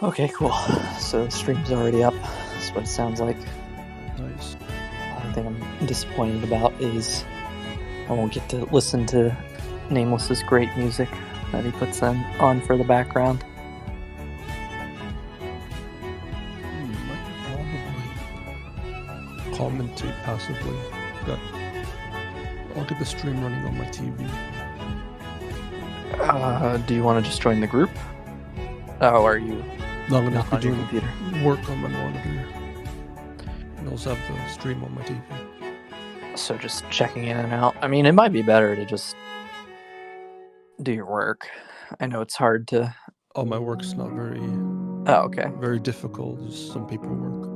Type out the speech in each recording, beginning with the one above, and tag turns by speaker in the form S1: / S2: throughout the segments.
S1: Okay, cool. So the stream's already up. That's what it sounds like.
S2: Nice.
S1: One thing I'm disappointed about is I won't get to listen to Nameless's great music that he puts on for the background.
S2: Might probably commentate passively. I'll get the stream running on my TV.
S1: Do you want to just join the group? Oh, are you?
S2: No, I'm gonna
S1: Not
S2: have to
S1: on your
S2: do
S1: computer.
S2: work on my monitor. And also have the stream on my TV.
S1: So just checking in and out. I mean, it might be better to just do your work. I know it's hard to.
S2: Oh, my work's not very
S1: Oh, okay.
S2: very difficult. There's some paperwork.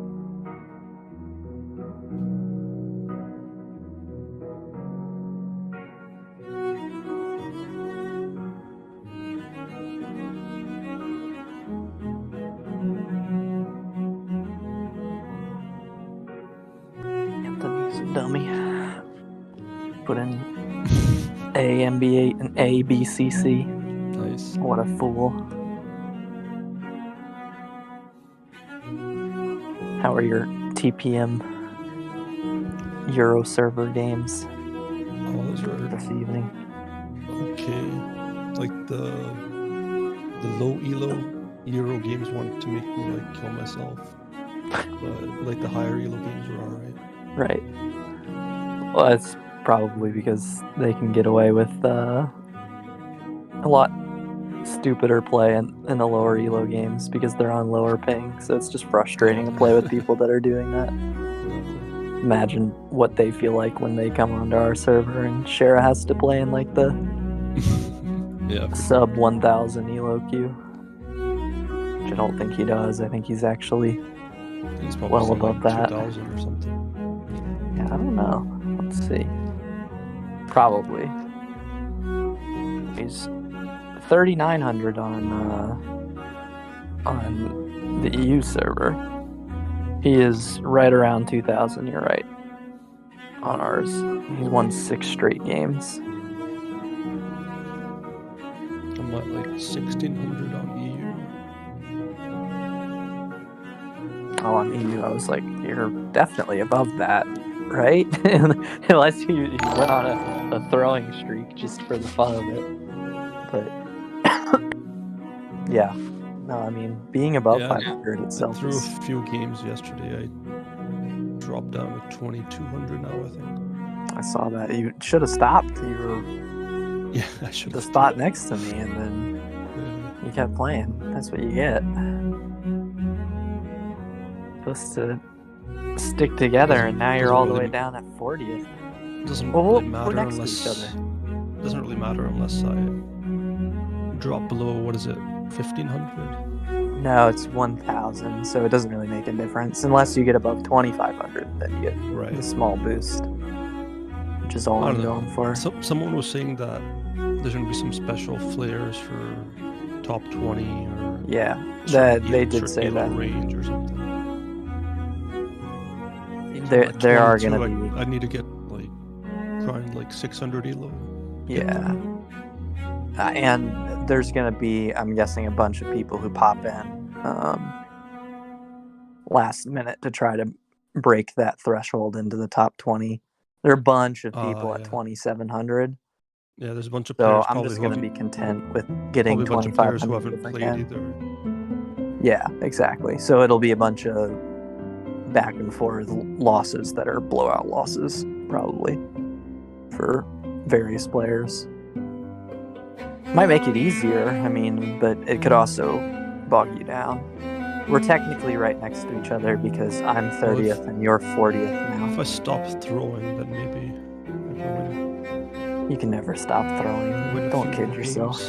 S1: Anthony's a dummy. Put in AMB8 and ABCC.
S2: Nice.
S1: What a fool. How are your TPM Euro server games
S2: Oh, those are
S1: this evening?
S2: okay. Like the low elo Euro games want to make me like kill myself. But like the higher elo games are alright.
S1: Right. Well, it's probably because they can get away with a lot stupider play in the lower elo games because they're on lower ping, so it's just frustrating to play with people that are doing that. Imagine what they feel like when they come onto our server and Shara has to play in like the
S2: Yeah.
S1: sub 1000 elo queue. Which I don't think he does. I think he's actually
S2: He's probably
S1: well
S2: still
S1: above
S2: like
S1: that.
S2: 2000 or something.
S1: Yeah, I don't know. Let's see. Probably. He's 3900 on the EU server. He is right around 2000. You're right. On ours, he's won 6 straight games.
S2: I'm at like 1600 on EU.
S1: Oh, on EU, I was like, you're definitely above that, right? Unless you went on a throwing streak just for the fun of it. But yeah, no, I mean, being above 500
S2: I
S1: itself
S2: threw a
S1: is...
S2: few games yesterday. I dropped down to 2200 now, I think.
S1: I saw that. You should have stopped. You were
S2: Yeah, I should
S1: the
S2: have
S1: spot next to me, and then you kept playing. That's what you get. Supposed to stick together, and now you're all the way down at 40th.
S2: Doesn't
S1: Well,
S2: really
S1: we're
S2: matter
S1: next to
S2: unless
S1: each other.
S2: doesn't really matter unless I drop below, what is it, 1500?
S1: No, it's 1,000, so it doesn't really make a difference unless you get above 2,500. Then you get the small boost, which is all I'm going for.
S2: Someone was saying that there's going to be some special flares for top 20 or
S1: they did say that
S2: range or something.
S1: There are going to be.
S2: I need to get like grind like 600 elo.
S1: Yeah. And there's going to be, I'm guessing, a bunch of people who pop in last minute to try to break that threshold into the top 20. There are a bunch of people at 2,700.
S2: Yeah, there's a bunch of players.
S1: So I'm just going to be content with getting 2,500
S2: who haven't
S1: if I
S2: played
S1: can.
S2: either.
S1: Yeah, exactly. So it'll be a bunch of back and forth losses that are blowout losses, probably, for various players. Might make it easier, I mean, but it could also bog you down. We're technically right next to each other because I'm 30th and you're 40th now.
S2: If I stop throwing, then maybe I can win.
S1: You can never stop throwing. Don't kid yourself.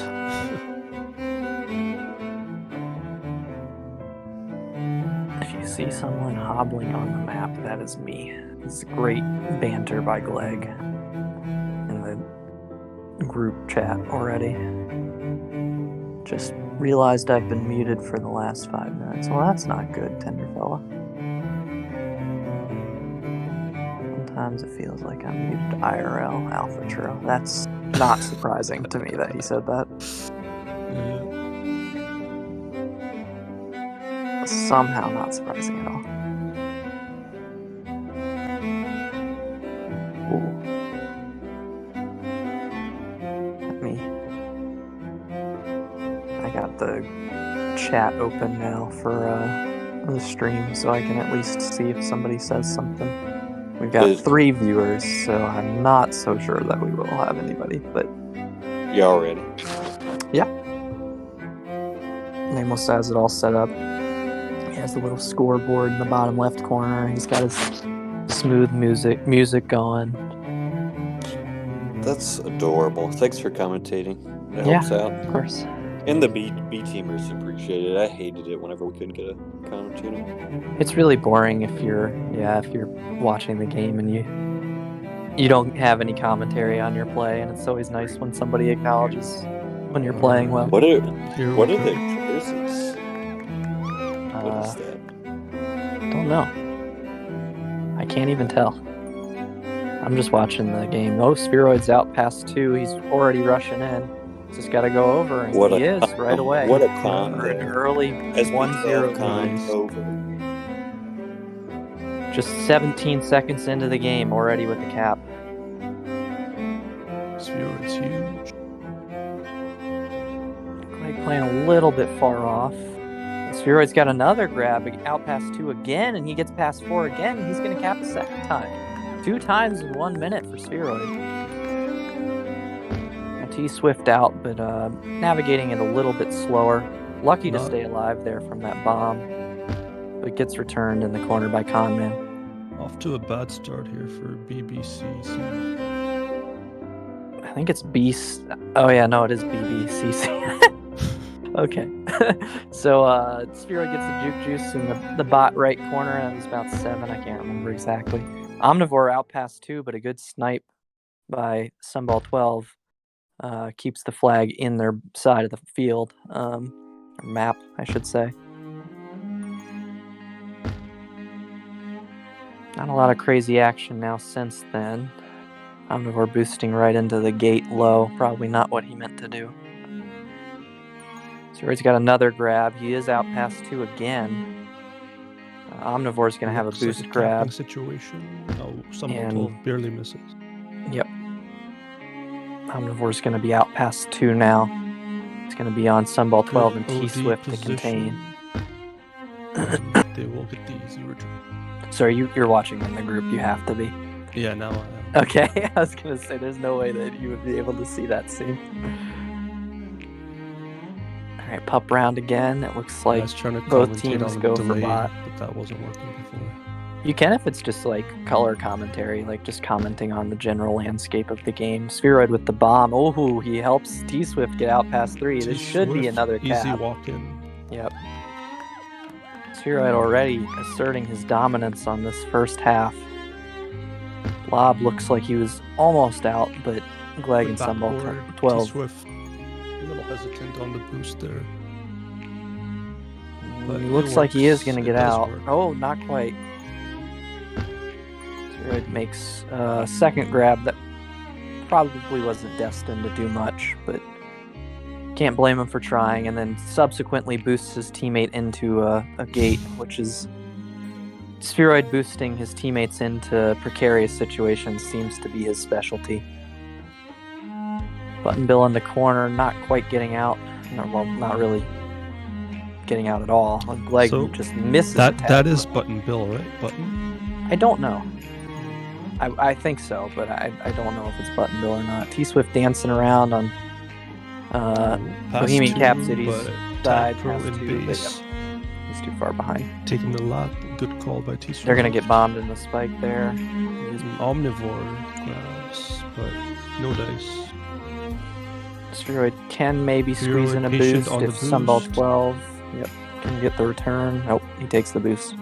S1: If you see someone hobbling on the map, that is me. It's great banter by Gleg in the group chat already. Just realized I've been muted for the last 5 minutes. Well, that's not good, tender fella. Sometimes it feels like I'm muted IRL, Alpha True. That's not surprising to me that he said that. somehow not surprising at all. Ooh. I got the chat open now for the stream, so I can at least see if somebody says something. We've got 3 viewers, so I'm not so sure that we will have anybody, but...
S3: You all ready?
S1: Yeah. Nameless has it all set up. He has the little scoreboard in the bottom left corner. He's got his smooth music going.
S3: That's adorable. Thanks for commentating. It helps out.
S1: Of course.
S3: And the B teamers appreciate it. I hated it whenever we couldn't get a commentator.
S1: It's really boring if you're watching the game and you don't have any commentary on your play, and it's always nice when somebody acknowledges when you're playing well.
S3: What are the jerseys? What is that?
S1: Don't know. I can't even tell. I'm just watching the game. Oh, Spheroid's out past 2. He's already rushing in. Just got to go over, and he is right away.
S3: What a con!
S1: An early 1-0
S3: con over.
S1: Just 17 seconds into the game, already with the cap.
S2: Spheroid's huge.
S1: Clegg playing a little bit far off. Spheroid's got another grab, out past 2 again, and he gets past 4 again, and he's going to cap a second time. 2 times in 1 minute for Spheroid. T-Swift out, but navigating it a little bit slower. Lucky to stay alive there from that bomb, but gets returned in the corner by Conman.
S2: Off to a bad start here for BBCC.
S1: I think it's B. Oh yeah, no, it is BBCC. Okay. So Spheroid gets the juke juice in the bot right corner, and it's about 7. I can't remember exactly. Omnivore out past 2, but a good snipe by Sunball 12. Keeps the flag in their side of the field, or map, I should say. Not a lot of crazy action now since then. Omnivore boosting right into the gate low, probably not what he meant to do. So he's got another grab. He is out past 2 again. Omnivore's going to have a boost grab.
S2: Situation. Oh, someone barely misses.
S1: Yep. Omnivore's going to be out past 2 now. It's going to be on Sunball 12 and T-Swift to contain.
S2: They will get the easy return.
S1: Sorry, you're watching in the group. You have to be.
S2: Yeah, now I am.
S1: Okay, I was going to say there's no way that you would be able to see that scene. All right, pup round again. It looks like both teams go for bot.
S2: But that wasn't working before.
S1: You can if it's just like color commentary, like just commenting on the general landscape of the game. Spheroid with the bomb. Oh, he helps T-Swift get out past 3. This should be another cap.
S2: Easy walk in.
S1: Yep. Spheroid already asserting his dominance on this first half. Lob looks like he was almost out, but Clegg and Sunball 12.
S2: T-Swift a little hesitant on the boost there.
S1: But he looks like he is going to get out. Oh, not quite. Spheroid makes a second grab that probably wasn't destined to do much, but can't blame him for trying, and then subsequently boosts his teammate into a gate, which is Spheroid boosting his teammates into precarious situations seems to be his specialty. Button Bill in the corner, not quite getting out. Well, not really getting out at all. Clegg just misses
S2: that is Button Bill, right? Button?
S1: I don't know. I think so, but I don't know if it's Button Bill or not. T-Swift dancing around on Bohemian Cap City's side. Past 2, but he's too far behind.
S2: Taking the lot. Good call by T-Swift.
S1: They're going to get bombed in the spike there.
S2: Omnivore grabs, but no dice.
S1: Spheroid can maybe squeeze in a boost if Sunball 12 can get the return. Nope, he takes the boost.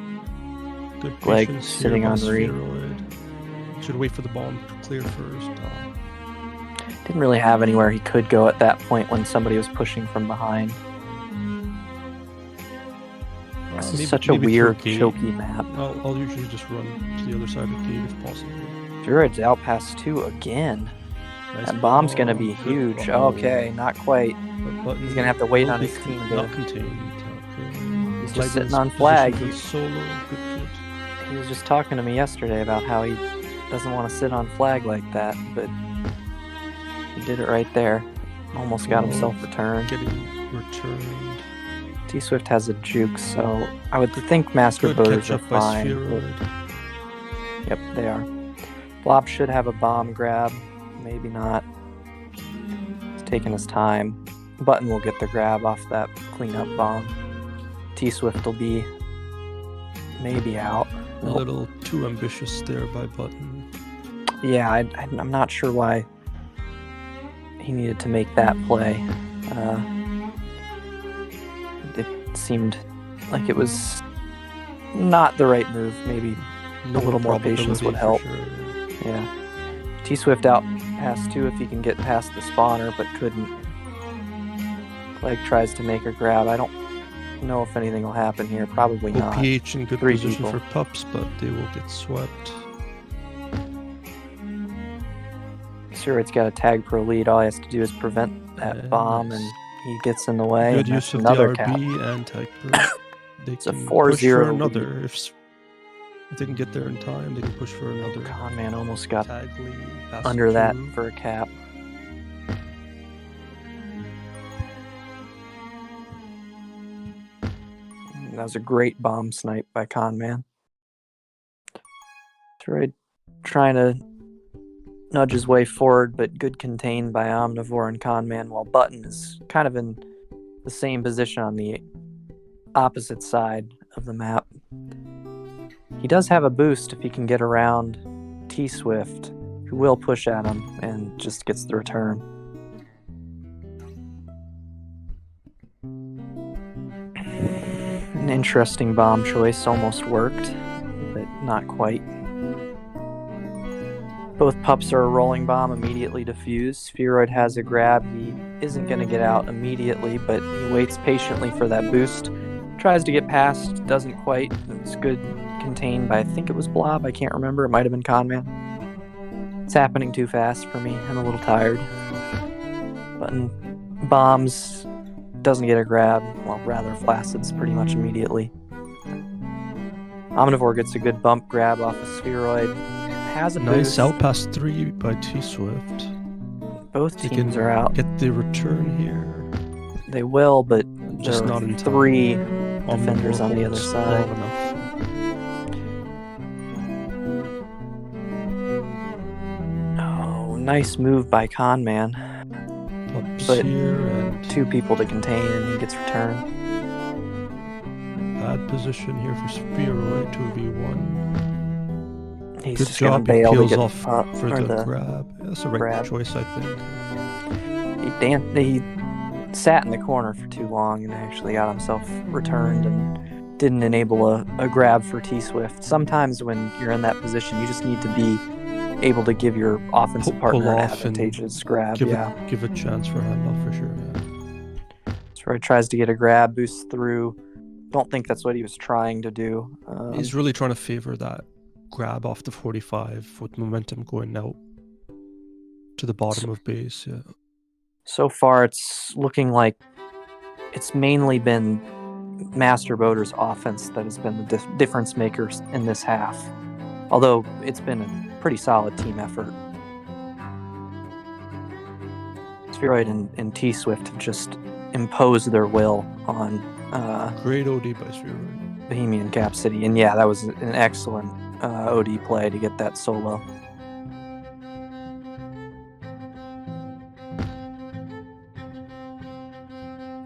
S2: Good
S1: Clegg sitting on Re.
S2: Should wait for the bomb to clear first.
S1: Didn't really have anywhere he could go at that point when somebody was pushing from behind. This is such a weird, choky map.
S2: I'll usually just run to the other side of the gate if possible.
S1: Spheroid's out past 2 again. Nice that bomb's going to be huge. Okay, not quite. He's going to have to wait on his team.
S2: Not contained. Okay.
S1: He's just sitting
S2: his
S1: on
S2: position
S1: flag.
S2: for the solo. Good.
S1: He was just talking to me yesterday about how he doesn't want to sit on flag like that, but he did it right there. Almost got himself returned.
S2: Getting returned.
S1: T-Swift has a juke, so I would think Master
S2: Good
S1: Boaters
S2: catch
S1: are
S2: up by
S1: fine.
S2: Spheroid.
S1: Yep, they are. Blob should have a bomb grab. Maybe not. He's taking his time. Button will get the grab off that cleanup bomb. T-Swift will be maybe out.
S2: A little too ambitious there by Button.
S1: Yeah, I'm not sure why he needed to make that play. It seemed like it was not the right move. Maybe a little more patience would help.
S2: Sure.
S1: Yeah. T-Swift out past 2 if he can get past the spawner, but couldn't. Clegg tries to make a grab. I don't know if anything will happen here. Probably not.
S2: OPH in good
S1: 3
S2: position
S1: people.
S2: for pups, but they will get swept.
S1: Spheroid's got a tag pro lead. All he has to do is prevent that bomb, and he gets in the way.
S2: Good
S1: and
S2: use
S1: that's
S2: of the
S1: another
S2: RB
S1: cap.
S2: and tag pro. They
S1: It's a
S2: can
S1: 4-0
S2: push for
S1: lead.
S2: another. If they can get there in time, they can push for another.
S1: Conman almost got
S2: Tag lead, pass
S1: under
S2: it
S1: that
S2: through.
S1: for a cap. That was a great bomb snipe by Conman. Troy trying to nudge his way forward, but good contained by Omnivore and Conman, while Button is kind of in the same position on the opposite side of the map. He does have a boost if he can get around T-Swift, who will push at him and just gets the return. An interesting bomb choice, almost worked, but not quite. Both pups are a rolling bomb, immediately defused. Spheroid has a grab. He isn't going to get out immediately, but he waits patiently for that boost. Tries to get past, doesn't quite. It's good contained by, I think it was Blob, I can't remember. It might have been Conman. It's happening too fast for me. I'm a little tired. Button bombs, doesn't get a grab. Well, rather Flacids pretty much immediately. Omnivore gets a good bump grab off of Spheroid. Has a
S2: Nice
S1: boost.
S2: out past 3 by T-Swift.
S1: Both
S2: They
S1: teams
S2: can
S1: are out.
S2: Get the return here.
S1: They will, but
S2: Just
S1: there
S2: not
S1: are
S2: in time.
S1: 3
S2: Omnivore
S1: defenders on the other
S2: holds
S1: side.
S2: long enough.
S1: Oh, nice move by Conman.
S2: Pups
S1: But
S2: here and
S1: 2 people to contain, and he gets returned.
S2: bad position here for Spheroid 2v1.
S1: He's
S2: Good
S1: just gonna
S2: job, he
S1: bail to
S2: peels
S1: get
S2: off
S1: the pup,
S2: for
S1: or
S2: the
S1: the
S2: grab. Yeah, that's the right
S1: grab.
S2: choice, I think.
S1: He sat in the corner for too long and actually got himself returned and didn't enable a grab for T-Swift. Sometimes when you're in that position, you just need to be able to give your offensive
S2: Pull
S1: partner an
S2: off and
S1: advantageous grab.
S2: Give
S1: Yeah.
S2: a chance for handoff for sure. Yeah.
S1: So he tries to get a grab, boosts through. Don't think that's what he was trying to do.
S2: He's really trying to favor that grab off the 45 with momentum going out to the bottom of base. Yeah.
S1: So far, it's looking like it's mainly been Master Boater's offense that has been the difference makers in this half. Although it's been a pretty solid team effort. Spheroid and T-Swift have just imposed their will on
S2: Great OD by Spheroid.
S1: Bohemian Cap City. And yeah, that was an excellent OD play to get that solo.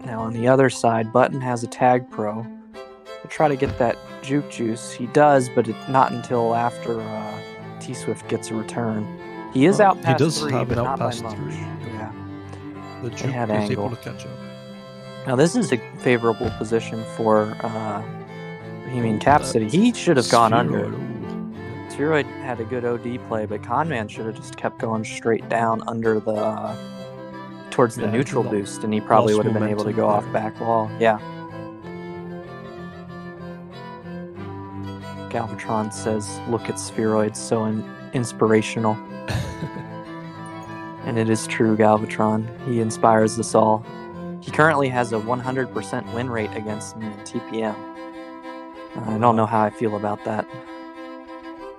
S1: Now on the other side, Button has a tag pro. He'll try to get that juke juice. He does, but not until after T-Swift gets a return. He is out past
S2: He does
S1: 3,
S2: have
S1: but
S2: an
S1: not
S2: out
S1: by
S2: past
S1: much.
S2: 3.
S1: Yeah.
S2: The juke
S1: had
S2: is
S1: angle.
S2: able to catch up.
S1: Now this is a favorable position for Bohemian Cap
S2: That
S1: City. He should have gone under.
S2: Spheroid, ooh.
S1: Spheroid had a good OD play, but Conman should have just kept going straight down under the towards the
S2: Yeah,
S1: neutral
S2: he
S1: boost, and he probably
S2: lost
S1: would have been able to
S2: momentum
S1: go off
S2: there.
S1: back wall. Yeah. Galvatron says, "Look at Spheroid, so inspirational." And it is true, Galvatron. He inspires us all. He currently has a 100% win rate against me in TPM. I don't know how I feel about that.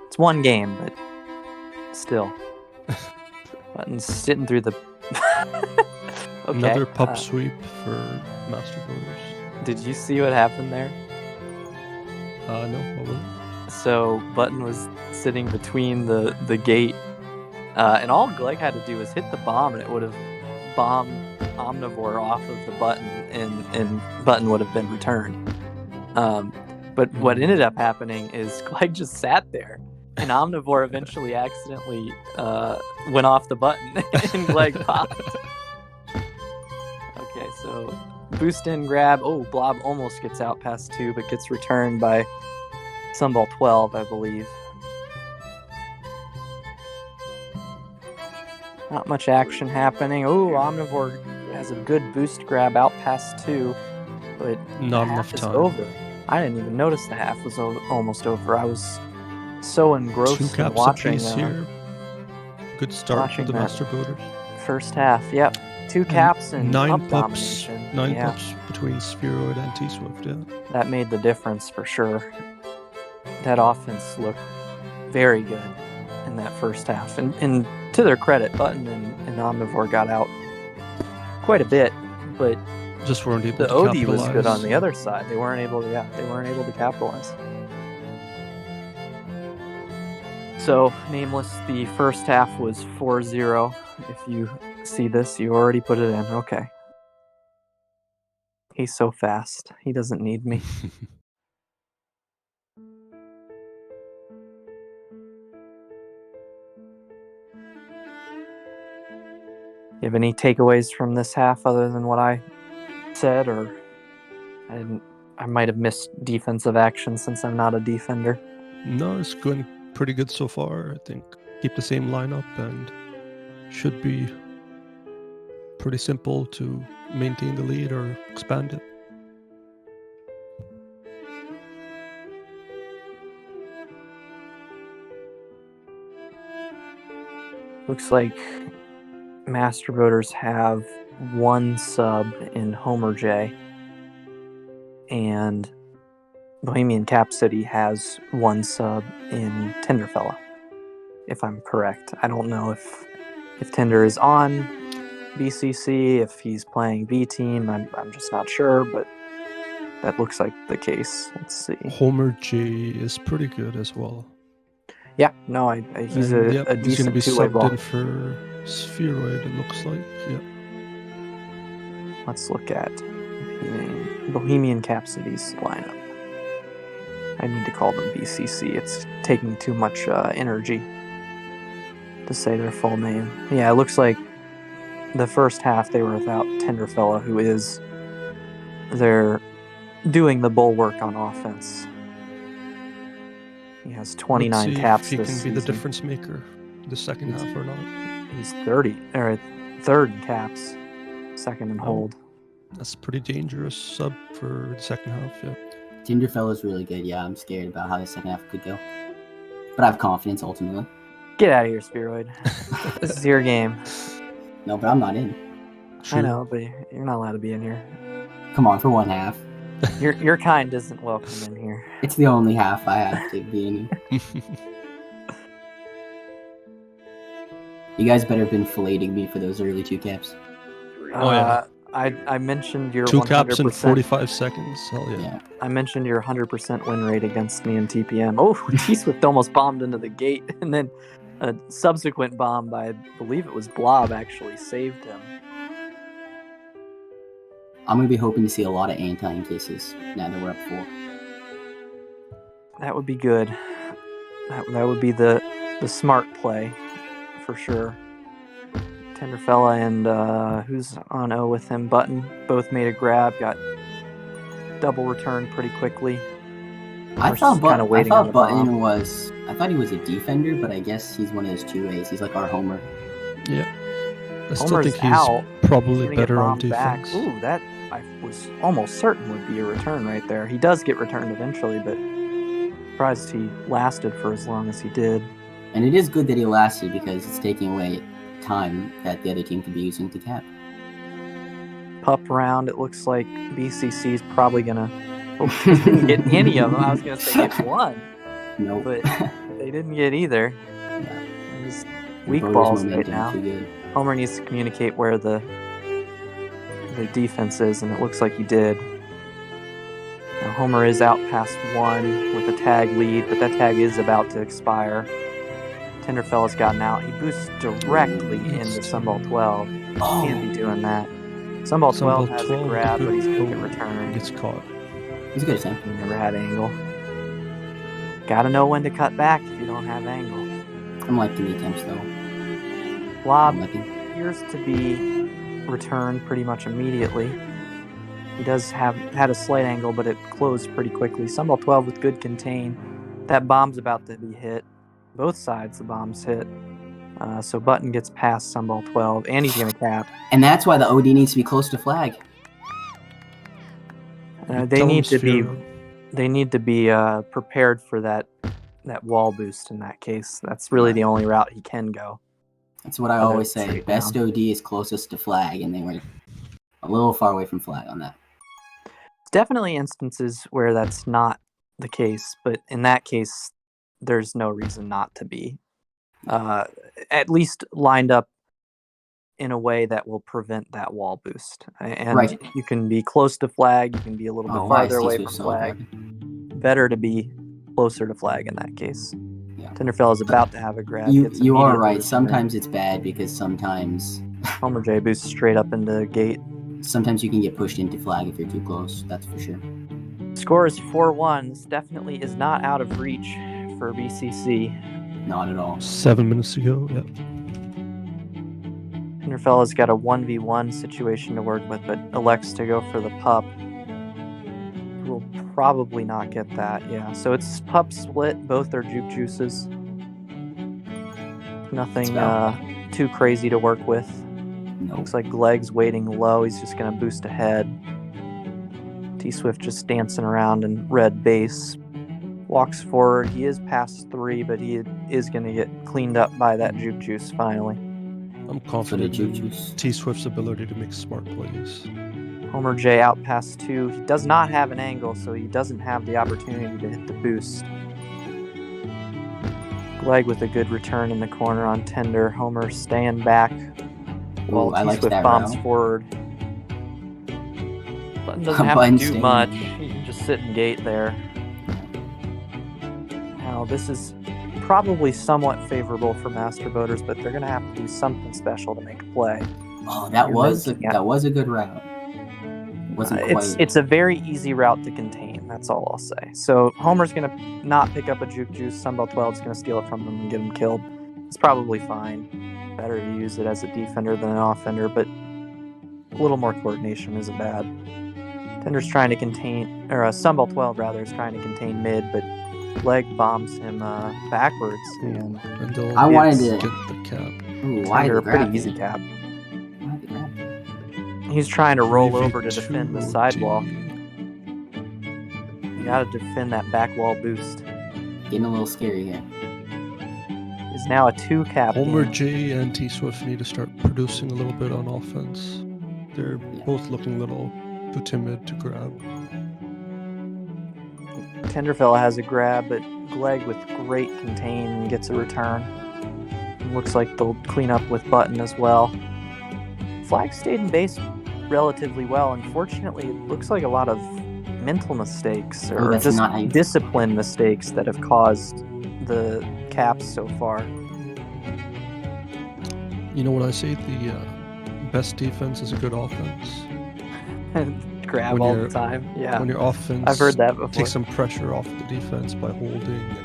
S1: It's one game, but still. Button's sitting through the... Okay.
S2: Another pup sweep for Master Builders.
S1: Did you see what happened there?
S2: No, what was it?
S1: So Button was sitting between the gate, and all Gleg had to do was hit the bomb, and it would have bombed Omnivore off of the Button, and Button would have been returned. But what ended up happening is Gleg just sat there, and Omnivore eventually accidentally went off the Button, and Gleg popped. Okay, so boost in grab. Oh, Blob almost gets out past 2, but gets returned by Sunball 12, I believe. Not much action happening. Oh, Omnivore has a good boost grab out past 2, but
S2: Not
S1: the
S2: enough
S1: half is
S2: time.
S1: over. I didn't even notice the half was almost over. I was so engrossed
S2: 2
S1: in
S2: caps
S1: watching
S2: apiece here. Good start for
S1: watching
S2: the
S1: that.
S2: Master Builders.
S1: First half. Yep, 2 caps and
S2: 9
S1: up
S2: pups.
S1: domination.
S2: 9
S1: Yeah,
S2: pups between Spheroid and T-Swift, yeah.
S1: that made the difference for sure. That offense looked very good in that first half. And to their credit, Button and Omnivore got out quite a bit, but
S2: Just weren't able
S1: the
S2: to
S1: OD
S2: capitalize.
S1: was good on the other side. They weren't able to capitalize. So, Nameless, the first half was 4-0. If you see this, you already put it in. Okay. He's so fast. He doesn't need me. You have any takeaways from this half other than what I said, or I might have missed defensive action since I'm not a defender.
S2: No, it's going pretty good so far. I think keep the same lineup and should be pretty simple to maintain the lead or expand it.
S1: Looks like Master Voters have 1 sub in Homer J, and Bohemian Cap City has 1 sub in Tenderfella, if I'm correct. I don't know if Tender is on BCC, if he's playing B team. I'm just not sure, but that looks like the case. Let's see.
S2: Homer J is pretty good as well.
S1: Yeah, no, he's
S2: And,
S1: a
S2: he's going to
S1: decent
S2: be
S1: two-way
S2: subbed
S1: ball.
S2: in for Spheroid, it looks like. Yeah.
S1: Let's look at Bohemian Cap City's lineup. I need to call them BCC. It's taking too much energy to say their full name. Yeah, it looks like the first half they were without Tenderfella, who is they're doing the bulwark on offense. He has 29
S2: Let's see
S1: caps
S2: if he
S1: this
S2: can
S1: season.
S2: be the difference maker the second half or not.
S1: He's third in caps, second in hold.
S2: That's pretty dangerous sub for the second half, yeah.
S4: Tinderfella's really good. Yeah, I'm scared about how the second half could go. But I have confidence ultimately.
S1: Get out of here, Spheroid. This is your game.
S4: No, but I'm not in.
S1: I know, but you're not allowed to be in here.
S4: Come on, for one half.
S1: Your kind isn't welcome in here.
S4: It's the only half I have to be in. You guys better have been filleting me for those early 2 caps.
S2: Oh, yeah.
S1: I mentioned your
S2: 2
S1: 100%.
S2: caps in 45 seconds. Hell yeah.
S4: Yeah.
S1: I mentioned your 100% win rate against me in TPM. Oh, T-Swift almost bombed into the gate, and then a subsequent bomb by, I believe it was Blob, actually saved him.
S4: I'm going to be hoping to see a lot of anti kisses now that we're up 4.
S1: That would be good. That would be the smart play, for sure. Tenderfella and who's on O with him, Button, both made a grab, got double returned pretty quickly.
S4: I
S1: We're
S4: thought
S1: just kinda waiting on the
S4: Button
S1: bomb.
S4: I thought he was a defender, but I guess he's one of those 2As. He's like our Homer.
S2: Yeah. I still
S1: Homer's
S2: think he's
S1: out.
S2: probably
S1: Gonna get
S2: better on
S1: bombed back.
S2: defense.
S1: Ooh, that I was almost certain would be a return right there. He does get returned eventually, but surprised he lasted for as long as he did.
S4: And it is good that he lasted because it's taking away time that the other team could be using to cap.
S1: Pup round, it looks like BCC is probably going to Didn't get any of them. I was gonna say get one,
S4: Nope.
S1: but they didn't get either.
S4: Yeah.
S1: Just
S4: The
S1: weak
S4: voters'
S1: balls right
S4: momentum
S1: now.
S4: too good.
S1: Homer needs to communicate where the defense is, and it looks like he did. Now Homer is out past 1 with a tag lead, but that tag is about to expire. Tenderfella's gotten out. He boosts directly into Sunball 12. Can't be doing that. Sunball 12 has a grab, but he's going to get returned.
S2: Gets caught.
S4: It's a good attempt.
S1: He never had angle. Gotta know when to cut back if you don't have angle.
S4: I'm liking the attempts though.
S1: Lob
S4: I'm liking.
S1: appears to be returned pretty much immediately. He does had a slight angle, but it closed pretty quickly. Sunball 12 with good contain. That bomb's about to be hit. Both sides the bomb's hit. So Button gets past Sunball 12, and he's going to cap.
S4: And that's why the OD needs to be close to flag.
S1: They need to be prepared for that wall boost in that case. That's really the only route he can go.
S4: That's what I always say. Best OD is closest to flag, and they were a little far away from flag on that.
S1: Definitely instances where that's not the case, but in that case, there's no reason not to be. At least lined up in a way that will prevent that wall boost. And you can be close to flag, you can be a little bit farther away from flag. Better to be closer to flag in that case. Yeah. Tenderfella's about to have a grab.
S4: You are right. Sometimes it's bad because sometimes
S1: Homer J boosts straight up into gate.
S4: Sometimes you can get pushed into flag if you're too close, that's for sure.
S1: Score is 4-1. This definitely is not out of reach for BCC.
S4: Not at all.
S2: 7 minutes to go, yeah.
S1: Tenderfella's got a 1v1 situation to work with, but elects to go for the pup. Will probably not get that, yeah. So it's pup split, both are juke juices. Nothing too crazy to work with.
S4: Nope.
S1: Looks like Gleg's waiting low. He's just going to boost ahead. T-Swift just dancing around in red base. Walks forward. He is past 3, but he is going to get cleaned up by that juke juice finally.
S2: I'm confident in T-Swift's ability to make smart plays.
S1: Homer J out past 2. He does not have an angle, so he doesn't have the opportunity to hit the boost. Gleg with a good return in the corner on Tender. Homer staying back. While T-Swift bombs forward. Button doesn't have to do much. He can just sit and gate there. Now, this is probably somewhat favorable for Master Boaters, but they're going to have to do something special to make a play.
S4: Oh, that was a good route.
S1: It's a very easy route to contain. That's all I'll say. So Homer's going to not pick up a juke juice. Sunbelt 12 is going to steal it from them and get him killed. It's probably fine. Better to use it as a defender than an offender, but a little more coordination isn't bad. Tender's trying to contain, or Sunball 12 rather, is trying to contain mid, but Leg bombs him backwards, and
S4: I wanted to
S2: get the cap.
S1: Tender, a pretty easy cap. He's trying to roll over to defend the sidewall. You gotta defend that back wall boost.
S4: Getting a little scary here.
S1: Is now a 2 cap.
S2: Homer J and T-Swift need to start producing a little bit on offense. They're both looking a little too timid to grab.
S1: Tenderfella has a grab, but Gleg with great contain gets a return. Looks like they'll clean up with Button as well. Flag stayed in base relatively well. Unfortunately, it looks like a lot of mental mistakes or just discipline mistakes that have caused the caps so far.
S2: You know what I say? The best defense is a good offense.
S1: Grab all the time. Yeah.
S2: When your offense
S1: I've heard that before.
S2: Take some pressure off the defense by holding.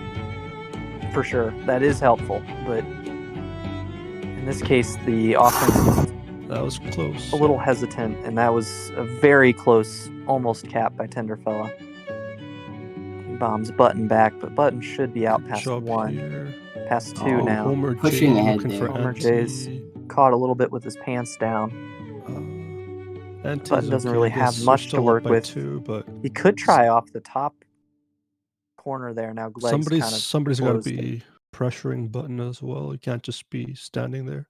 S1: For sure. That is helpful. But in this case, the offense
S2: that was close.
S1: A little hesitant, and that was a very close, almost cap by Tenderfella. He bombs Button back, but Button should be out past 1.
S2: Here.
S1: Past 2 now.
S2: Homer
S4: pushing
S2: J
S4: ahead
S2: there.
S1: Homer J's caught a little bit with his pants down. Button doesn't really have much to work with.
S2: 2, but
S1: he could try off the top corner there. Now Gleg's
S2: somebody's got to be pressuring Button as well. You can't just be standing there.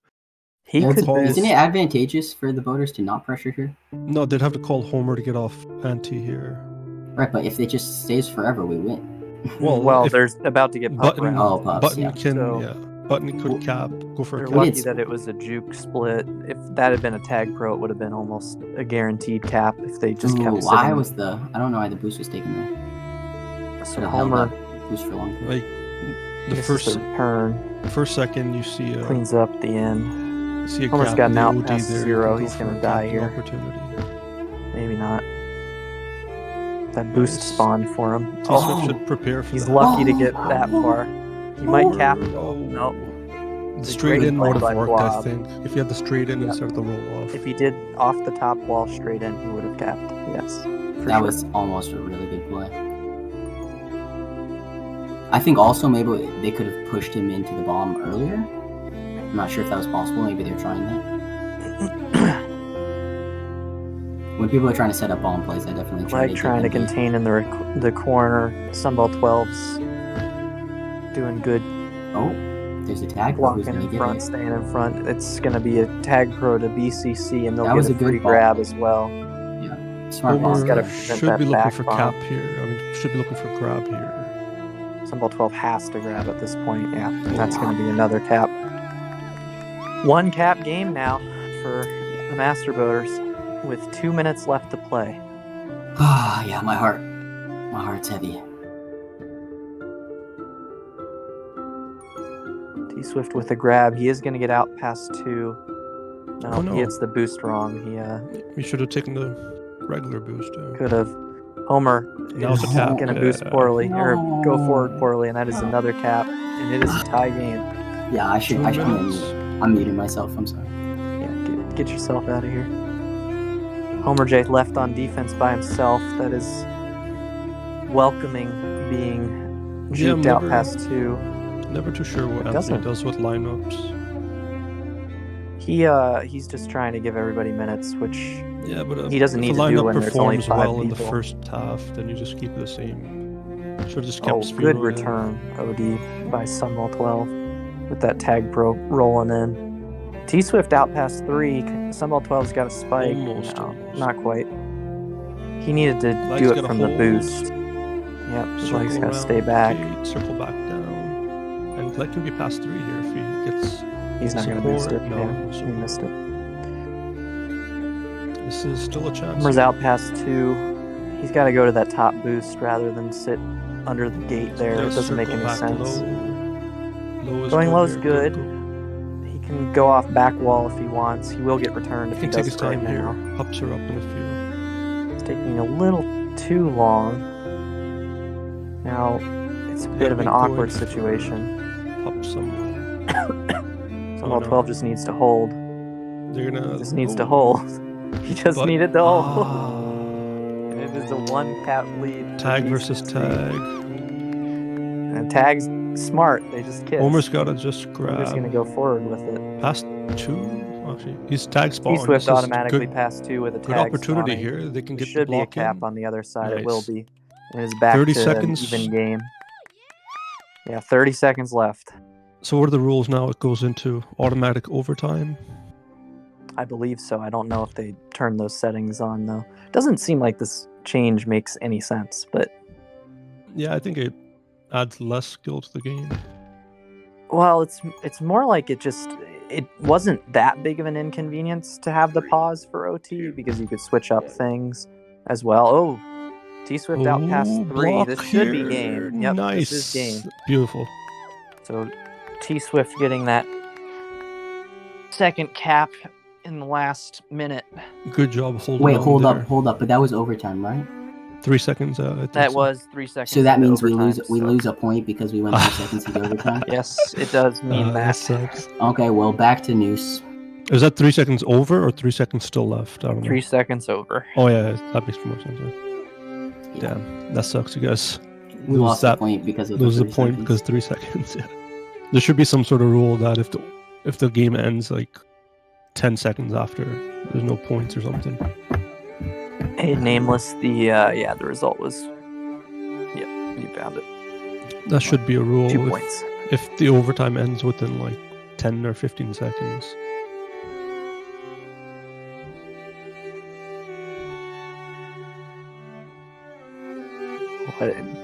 S4: Isn't it advantageous for the voters to not pressure here?
S2: No, they'd have to call Homer to get off ante here.
S4: Right, but if it just stays forever, we win.
S1: Well,
S2: if
S1: there's about to get puck
S2: Button,
S1: round.
S4: Oh, pucks,
S2: Button
S4: yeah.
S2: can
S1: So-
S2: Button could go for a
S1: They're
S2: cap.
S1: lucky that it was a juke split. If that had been a tag pro, it would have been almost a guaranteed cap if they just
S4: Ooh,
S1: kept
S4: why
S1: sitting.
S4: was I don't know why the boost was taken there.
S1: So
S4: Should have held
S1: Homer
S4: that boost for long.
S2: Like the
S1: misses
S2: first
S1: the return,
S2: first second you see a
S1: cleans up the end. Homer's
S2: gap
S1: got
S2: in
S1: an
S2: the
S1: out
S2: OD
S1: past
S2: there. you
S1: 0.
S2: can
S1: He's
S2: go for
S1: gonna
S2: a
S1: die
S2: captain
S1: here.
S2: Opportunity.
S1: Maybe not. That boost
S2: Nice.
S1: spawned for him.
S2: T-Swift
S4: Oh.
S2: should prepare for
S1: He's
S2: that.
S1: lucky to get that far. He might cap.
S2: Oh.
S1: No.
S2: The
S1: It's a
S2: straight
S1: great
S2: in
S1: play
S2: would have
S1: by
S2: worked, I
S1: Blob.
S2: think. If you had the straight in
S1: Yep.
S2: instead of the roll off.
S1: If he did off the top wall straight in, he would have capped. Yes. For
S4: That
S1: sure.
S4: was almost a really good play. I think also maybe they could have pushed him into the bomb earlier. I'm not sure if that was possible. Maybe they're trying that. When people are trying to set up bomb plays, I definitely try
S1: Flag trying to
S4: give them
S1: contain in the corner. Sunball 12's doing good
S4: Oh, there's a tag. Who's
S1: blocking
S4: gonna
S1: in
S4: get
S1: front,
S4: it?
S1: staying in front. It's going to be a tag pro to BCC, and they'll
S4: That was
S1: get
S4: a
S1: a
S4: good
S1: free
S4: ball.
S1: grab as well.
S4: Smart
S2: Homer
S4: bomb.
S1: gotta prevent
S2: should
S1: that
S2: be looking
S1: back
S2: for
S1: bomb.
S2: cap here. I mean, should be looking for grab here.
S1: Sunball 12 has to grab at this point. Yeah, that's going to be another cap. One cap game now for the Master Boaters with 2 minutes left to play.
S4: Ah, yeah, my heart's heavy.
S1: T-Swift with a grab. He is going to get out past 2. No,
S2: Oh, no.
S1: he hits the boost wrong. He
S2: You should have taken the regular boost.
S1: could have. Homer
S2: Now
S1: is
S2: it's a cap.
S1: going to boost poorly, or go forward
S4: No.
S1: poorly, and that is another cap, and it is a tie game.
S4: Yeah, I should.
S2: 2 minutes.
S4: I'm muting myself. I'm sorry.
S1: Yeah, get yourself out of here. Homer J left on defense by himself. That is welcoming being
S2: Yeah,
S1: juked out
S2: never-
S1: past 2.
S2: Never too sure what
S1: Doesn't.
S2: Anthony does with lineups.
S1: He's just trying to give everybody minutes, which
S2: Yeah, but
S1: He doesn't
S2: if
S1: need
S2: the
S1: to do
S2: lineup
S1: when there's only
S2: performs
S1: 5
S2: well in the
S1: people.
S2: first half, then you just keep it the same. Should have just kept
S1: oh,
S2: speed
S1: good
S2: on it.
S1: return OD by Sunball 12 with that tag pro rolling in. T-Swift out past 3. Sunball 12's got a spike.
S2: Almost,
S1: No,
S2: almost.
S1: not quite. He needed to
S2: Flag's
S1: do it
S2: gotta
S1: from the
S2: hold.
S1: boost. Yep, his leg's
S2: Circle
S1: got to stay
S2: around,
S1: back.
S2: gate, circle back down. And Glenn can be past 3 here if he gets.
S1: He's not going to boost it.
S2: support. No,
S1: Yeah,
S2: so-
S1: he missed it.
S2: This is still a chance.
S1: Homer's out past 2. He's got to go to that top boost rather than sit under the gate there.
S2: Yeah,
S1: It doesn't make
S2: circle
S1: any
S2: back
S1: sense.
S2: Low is
S1: Going
S2: good
S1: low is
S2: here.
S1: good. He can go off back wall if he wants. He will get returned
S2: He
S1: if he
S2: can take
S1: does
S2: his
S1: it right
S2: time here.
S1: now.
S2: Hops her up in the field.
S1: It's taking a little too long. Now, it's a bit
S2: Yeah,
S1: of an
S2: we
S1: awkward
S2: going.
S1: situation.
S2: Hop somewhere.
S1: Sunball
S2: no.
S1: 12 just needs to hold.
S2: They're gonna.
S1: Just needs to
S2: Oh.
S1: hold. He just
S2: But-
S1: needed to hold.
S2: Ah.
S1: And it is a 1-cap lead. for
S2: Tag versus
S1: BCC.
S2: tag.
S1: And Tag's smart. They just kiss.
S2: Homer's gotta just
S1: Homer's
S2: grab.
S1: going to go forward with it.
S2: Past 2. Actually, he's tag spawn.
S1: T-Swift
S2: This is
S1: automatically
S2: good,
S1: passed 2 with a
S2: good
S1: tag
S2: opportunity
S1: spawning.
S2: here. They can
S1: There
S2: get
S1: should
S2: the
S1: be a
S2: block
S1: cap
S2: in.
S1: on the other side. It will
S2: Nice.
S1: be. And it's back
S2: 30
S1: to
S2: seconds.
S1: even game. Yeah, 30 seconds left.
S2: So what are the rules now? It goes into automatic overtime.
S1: I believe so. I don't know if they turn those settings on though. Doesn't seem like this change makes any sense, but
S2: Yeah, I think it adds less skill to the game.
S1: well, it's more like it wasn't that big of an inconvenience to have the pause for OT because you could switch up things as well. Oh, T-Swift out past 3.
S2: block
S1: This should be
S2: here.
S1: game. Yep,
S2: Nice.
S1: this is game.
S2: Beautiful.
S1: So T-Swift getting that second cap in the last minute.
S2: Good job holding
S4: Wait,
S2: on
S4: hold
S2: there.
S4: up. But that was overtime, right?
S2: 3 seconds. I think
S1: That
S2: so.
S1: was 3 seconds.
S4: So that
S1: into
S4: means we
S1: overtime,
S4: we
S1: so-
S4: lose a point because we went 3 seconds into overtime.
S1: Yes, it does mean
S2: That
S1: that.
S2: sucks.
S4: Okay, well back to Noose.
S2: Is that 3 seconds over or 3 seconds still left? I don't know.
S1: 3 seconds over.
S2: Oh yeah, that makes more sense. Yeah. Damn, that sucks, you guys.
S4: We
S2: Lose
S4: lost the
S2: that.
S4: point because of
S2: Lose the
S4: 3
S2: point
S4: seconds.
S2: because 3 seconds. Yeah. There should be some sort of rule that if the game ends like 10 seconds after, there's no points or something.
S1: Hey, nameless. The result was. Yep, you found it.
S2: That should be a rule.
S1: 2
S2: if,
S1: points.
S2: if the overtime ends within like 10 or 15 seconds.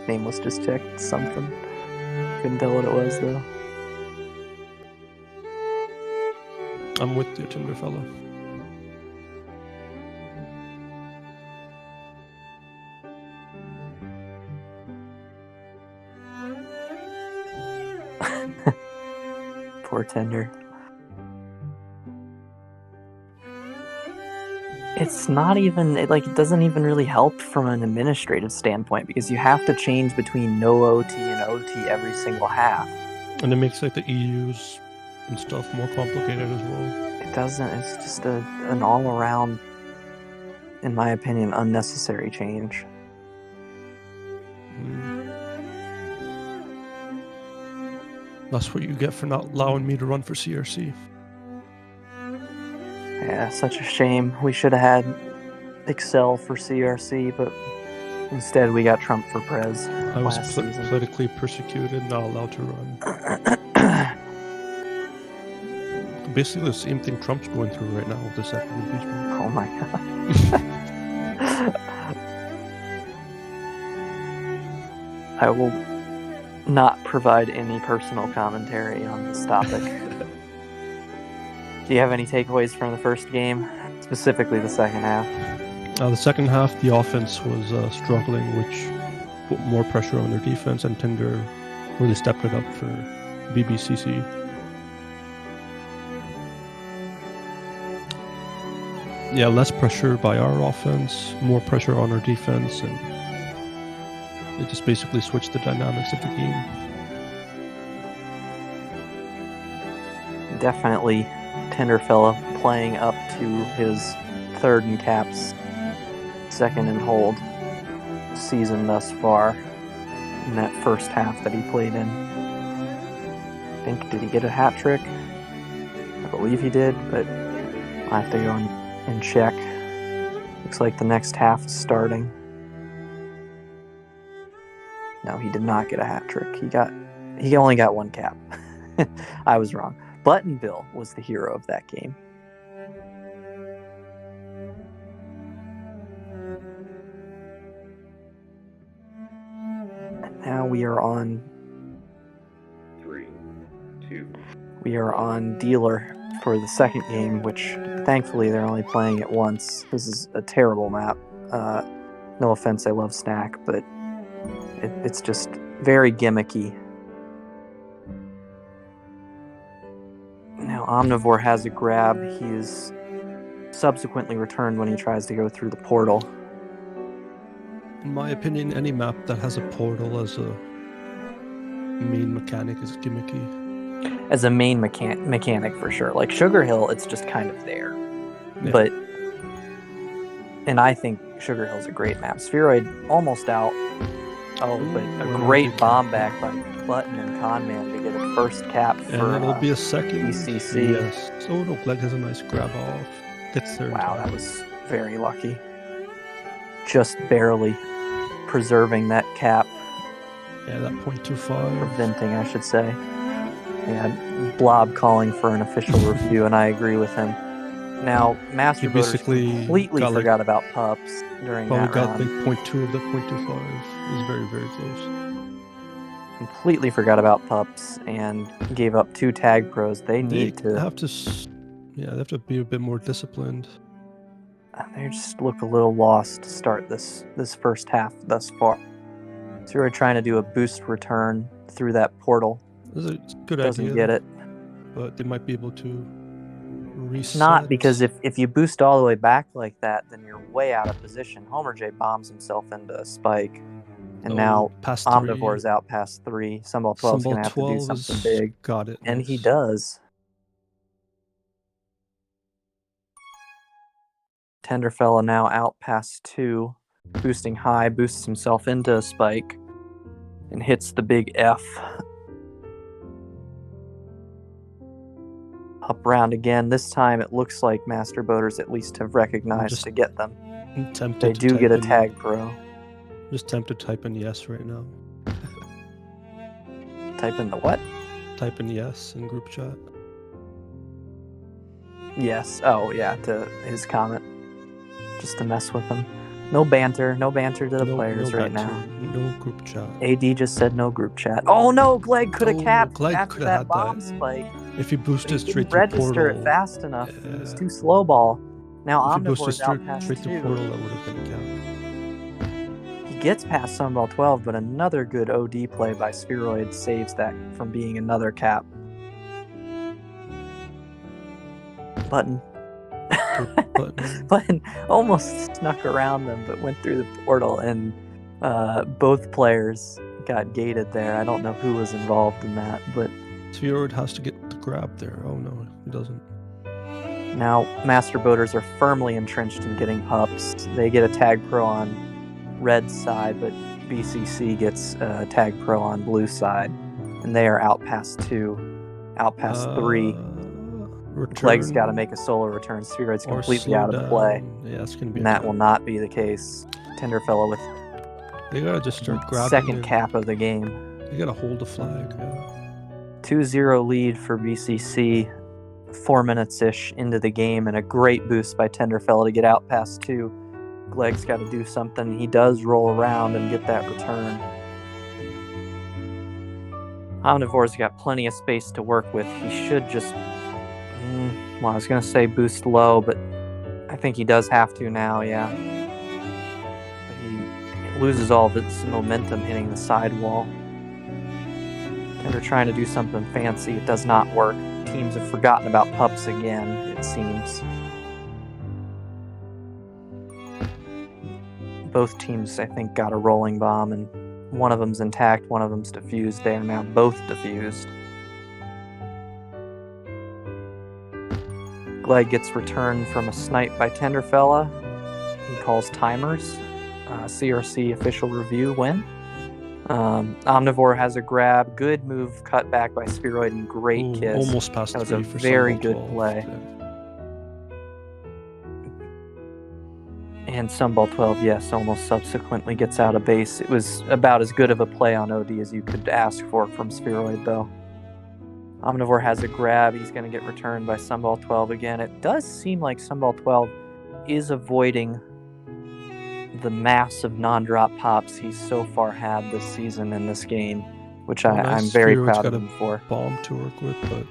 S1: Name was just checked something. Couldn't tell what it was though.
S2: I'm with you, Tinder fella.
S1: Poor Tinder. It's not even it doesn't even really help from an administrative standpoint because you have to change between no OT and OT every single half.
S2: And it makes like the EUs and stuff more complicated as well.
S1: It doesn't. It's just an all around, in my opinion, unnecessary change.
S2: That's what you get for not allowing me to run for CRC.
S1: Yeah, such a shame. We should have had Excel for CRC, but instead we got Trump for Prez.
S2: I was
S1: last season.
S2: politically persecuted, not allowed to run. Basically the same thing Trump's going through right now with the second impeachment.
S1: Oh my god. I will not provide any personal commentary on this topic. Do you have any takeaways from the first game, specifically the second half?
S2: The second half, the offense was struggling, which put more pressure on their defense, and Tinder really stepped it up for BBCC. Yeah, less pressure by our offense, more pressure on our defense, and it just basically switched the dynamics of the game.
S1: Definitely Tinderfella playing up to his third in caps, second in hold season thus far in that first half that he played in. I think, did he get a hat trick? I believe he did, but I'll have to go and check. Looks like the next half is starting. No, he did not get a hat trick. He only got one cap. I was wrong. Button Bill was the hero of that game. And now we are on
S3: 3, 2.
S1: We are on dealer for the second game, which thankfully they're only playing it once. This is a terrible map. No offense, I love Snack, but it's just very gimmicky. Now Omnivore has a grab. He is subsequently returned when he tries to go through the portal.
S2: In my opinion, any map that has a portal as a main mechanic is gimmicky.
S1: As a main mechanic for sure. Like Sugar Hill, it's just kind of there.
S2: Yeah.
S1: And I think Sugar Hill's a great map. Spheroid almost out. Oh, but a great bomb back by Button and Conman to get a first cap for
S2: And it'll be a second
S1: BCC.
S2: Yes. Oh no, Glegg has a nice grab off. Gets there.
S1: Wow, that was very lucky. Just barely preserving that cap.
S2: Yeah, that 0.25.
S1: Preventing, I should say. Yeah, Blob calling for an official review, and I agree with him. Now, Master Voters completely forgot about Pups during that
S2: got
S1: round.
S2: like 0.2 of the 0.25. It was very, very close.
S1: Completely forgot about Pups and gave up 2 tag pros. They need to
S2: have to be a bit more disciplined.
S1: They just look a little lost to start this first half thus far. So we're trying to do a boost return through that portal.
S2: It's a good
S1: Doesn't
S2: idea.
S1: get it.
S2: But they might be able to reset.
S1: Not because if you boost all the way back like that, then you're way out of position. Homer J bombs himself into a spike. And now Omnivore's out past 3. Sunball 12's going to have to do something big.
S2: Got it.
S1: And he does. Tenderfella now out past 2. Boosting high, boosts himself into a spike. And hits the big F. Up round again. This time it looks like Master Boaters at least have recognized to get them. They do get a tag pro.
S2: Just tempted to type in yes right now.
S1: Type in the what?
S2: Type in yes in group chat.
S1: Yes. Oh, yeah, to his comment. Just to mess with him. No banter to the players right
S2: banter,
S1: now.
S2: No group chat.
S1: AD just said no group chat. Oh no, Glegg could have capped
S2: Glegg
S1: after
S2: coulda
S1: that
S2: had
S1: bomb
S2: that.
S1: spike.
S2: If he
S1: But
S2: boosted
S1: he
S2: straight
S1: didn't
S2: through
S1: register
S2: portal,
S1: it fast enough. He was
S2: yeah.
S1: too slow ball. Now
S2: If he boosted
S1: Omnivore's out past
S2: straight to
S1: 2.
S2: portal, that would have been a count.
S1: He gets past Sunball 12, but another good OD play by Spheroid saves that from being another cap. Button almost snuck around them, but went through the portal, and both players got gated there. I don't know who was involved in that, but
S2: Spheroid has to get the grab there. Oh no, he doesn't.
S1: now Master Boaters are firmly entrenched in getting pups. They get a tag pro on red side, but BCC gets a tag pro on blue side, and they are out past 2, out past 3. Glegg's got to make a solo return. Spheroid's completely out of play.
S2: Yeah, it's gonna be.
S1: And that will not be the case. Tenderfella with
S2: they gotta just start grabbing.
S1: Second cap of the game.
S2: They gotta hold the flag. Yeah.
S1: 2-0 lead for BCC. 4 minutes-ish into the game, and a great boost by Tenderfella to get out past 2. Glegg's got to do something. He does roll around and get that return. Omnivore's got plenty of space to work with. He should just... well, I was going to say boost low, but I think he does have to now, yeah. But he loses all of its momentum hitting the sidewall. Tender trying to do something fancy. It does not work. Teams have forgotten about pups again, it seems. Both teams, I think, got a rolling bomb, and one of them's intact, one of them's defused. They are now both defused. Glegg gets returned from a snipe by Tenderfella. He calls timers. CRC official review win. Omnivore has a grab. Good move cut back by Spheroid and great kiss.
S2: Almost past
S1: that was
S2: 3
S1: a
S2: for
S1: very
S2: Sunball
S1: good
S2: 12.
S1: play.
S2: Yeah.
S1: And Sunball 12, yes, almost subsequently gets out of base. It was about as good of a play on OD as you could ask for from Spheroid, though. Omnivore has a grab. He's going to get returned by Sunball 12 again. It does seem like Sunball 12 is avoiding the massive non-drop pops he's so far had this season in this game, which I'm very proud of him for.
S2: Bomb to work with, but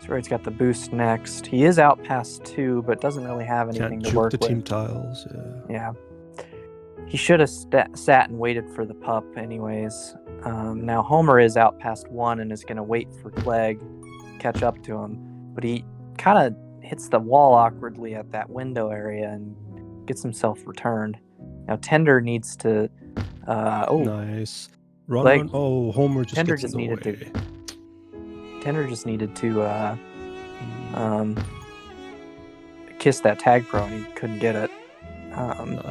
S1: Spheroid's got the boost next. He is out past 2, but doesn't really have anything to work with.
S2: the team tiles,
S1: Yeah. He should have sat and waited for the pup anyways. Now Homer is out past 1 and is going to wait for Glegg to catch up to him. But he kind of hits the wall awkwardly at that window area and gets himself returned. Now Tender needs to...
S2: nice.
S1: Glegg,
S2: run. Oh, Homer just
S1: Tender
S2: gets
S1: just
S2: in the
S1: needed
S2: way.
S1: Tender just needed to kiss that tag pro, and he couldn't get it.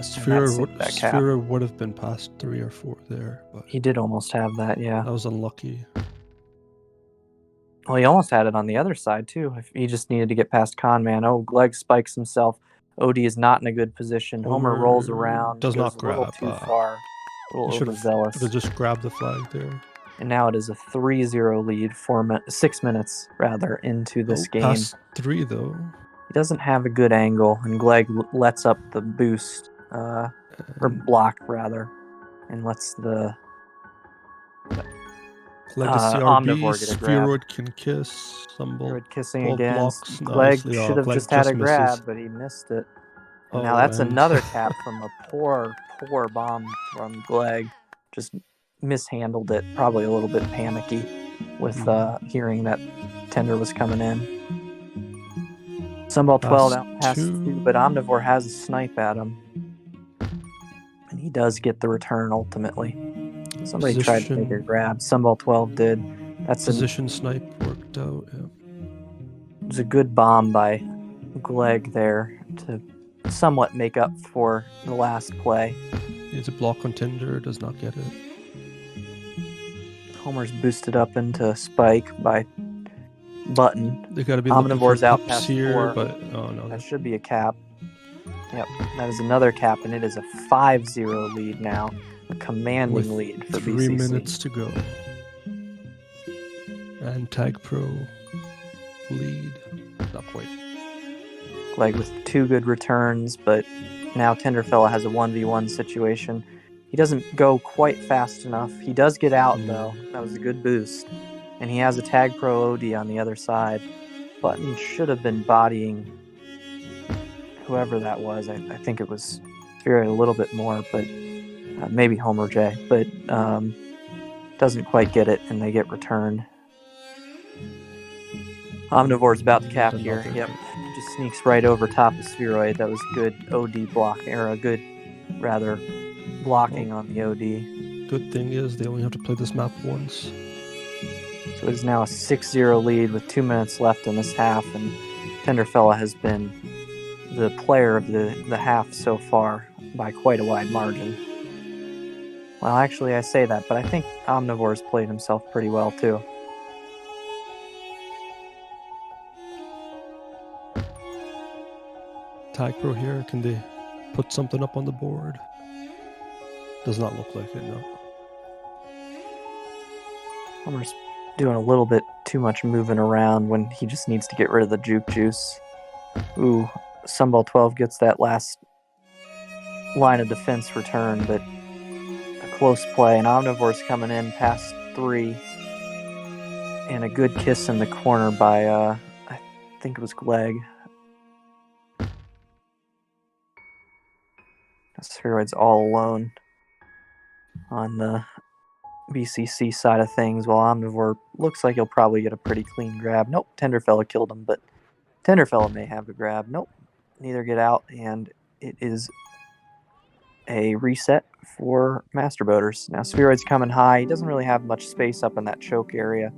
S2: Sphere would have been past 3 or 4 there, but
S1: he did almost have that, yeah.
S2: that was unlucky.
S1: Well, he almost had it on the other side, too. If he just needed to get past Conman. Oh, Glegg spikes himself. OD is not in a good position. Homer rolls around.
S2: Does not grab.
S1: A little too far. A little overzealous.
S2: Should have just grabbed the flag there.
S1: And now it is a 3-0 lead, 6 minutes, rather, into this game.
S2: Past 3, though.
S1: He doesn't have a good angle, and Glegg lets up the boost, or block, rather, and lets the
S2: Legacy
S1: Omnivore get a grab.
S2: Spheroid can kiss.
S1: Spheroid kissing again.
S2: Glegg
S1: should have just had a grab, but he missed it. And now that's another tap from a poor bomb from Glegg. Just mishandled it, probably a little bit panicky with hearing that Tender was coming in. Sunball 12 out past 2, but Omnivore has a snipe at him. And he does get the return ultimately. Somebody tried to take a grab. Sunball 12 did. That's
S2: position snipe worked out. Yeah.
S1: It was a good bomb by Glegg there to somewhat make up for the last play.
S2: It's a block on Tender, does not get it.
S1: Homer's boosted up into Spike by Button.
S2: They gotta be
S1: Omnivore's out past
S2: here,
S1: 4.
S2: But oh no,
S1: that should be a cap. Yep, that is another cap, and it is a 5-0 lead now. A commanding lead for
S2: 3
S1: BCC.
S2: minutes to go. And Tag Pro lead. Not quite.
S1: Glegg with 2 good returns, but now Tenderfella has a 1v1 situation. He doesn't go quite fast enough. He does get out, though. That was a good boost. And he has a Tag Pro OD on the other side. Button should have been bodying whoever that was. I think it was Spheroid a little bit more, but maybe Homer J. But doesn't quite get it, and they get returned. Omnivore's about to cap here. Yep. Just sneaks right over top of Spheroid. That was good OD block, or a good, rather, blocking on the OD.
S2: Good thing is they only have to play this map once.
S1: So it is now a 6-0 lead with 2 minutes left in this half, and Tenderfella has been the player of the half so far by quite a wide margin. Well, actually, I say that, but I think Omnivore's played himself pretty well, too.
S2: Tag Pro here, can they put something up on the board? Does not look like it, no.
S1: Homer's doing a little bit too much moving around when he just needs to get rid of the juke juice. Ooh, Sunball 12 gets that last line of defense return, but a close play, and Omnivore's coming in past 3, and a good kiss in the corner by, I think it was Gleg. Spheroid's all alone on the BCC side of things, while Omnivore looks like he'll probably get a pretty clean grab. Nope, Tenderfella killed him, but Tenderfella may have a grab. Nope, neither get out, and it is a reset for Master Boaters. Now, Spheroid's coming high. He doesn't really have much space up in that choke area,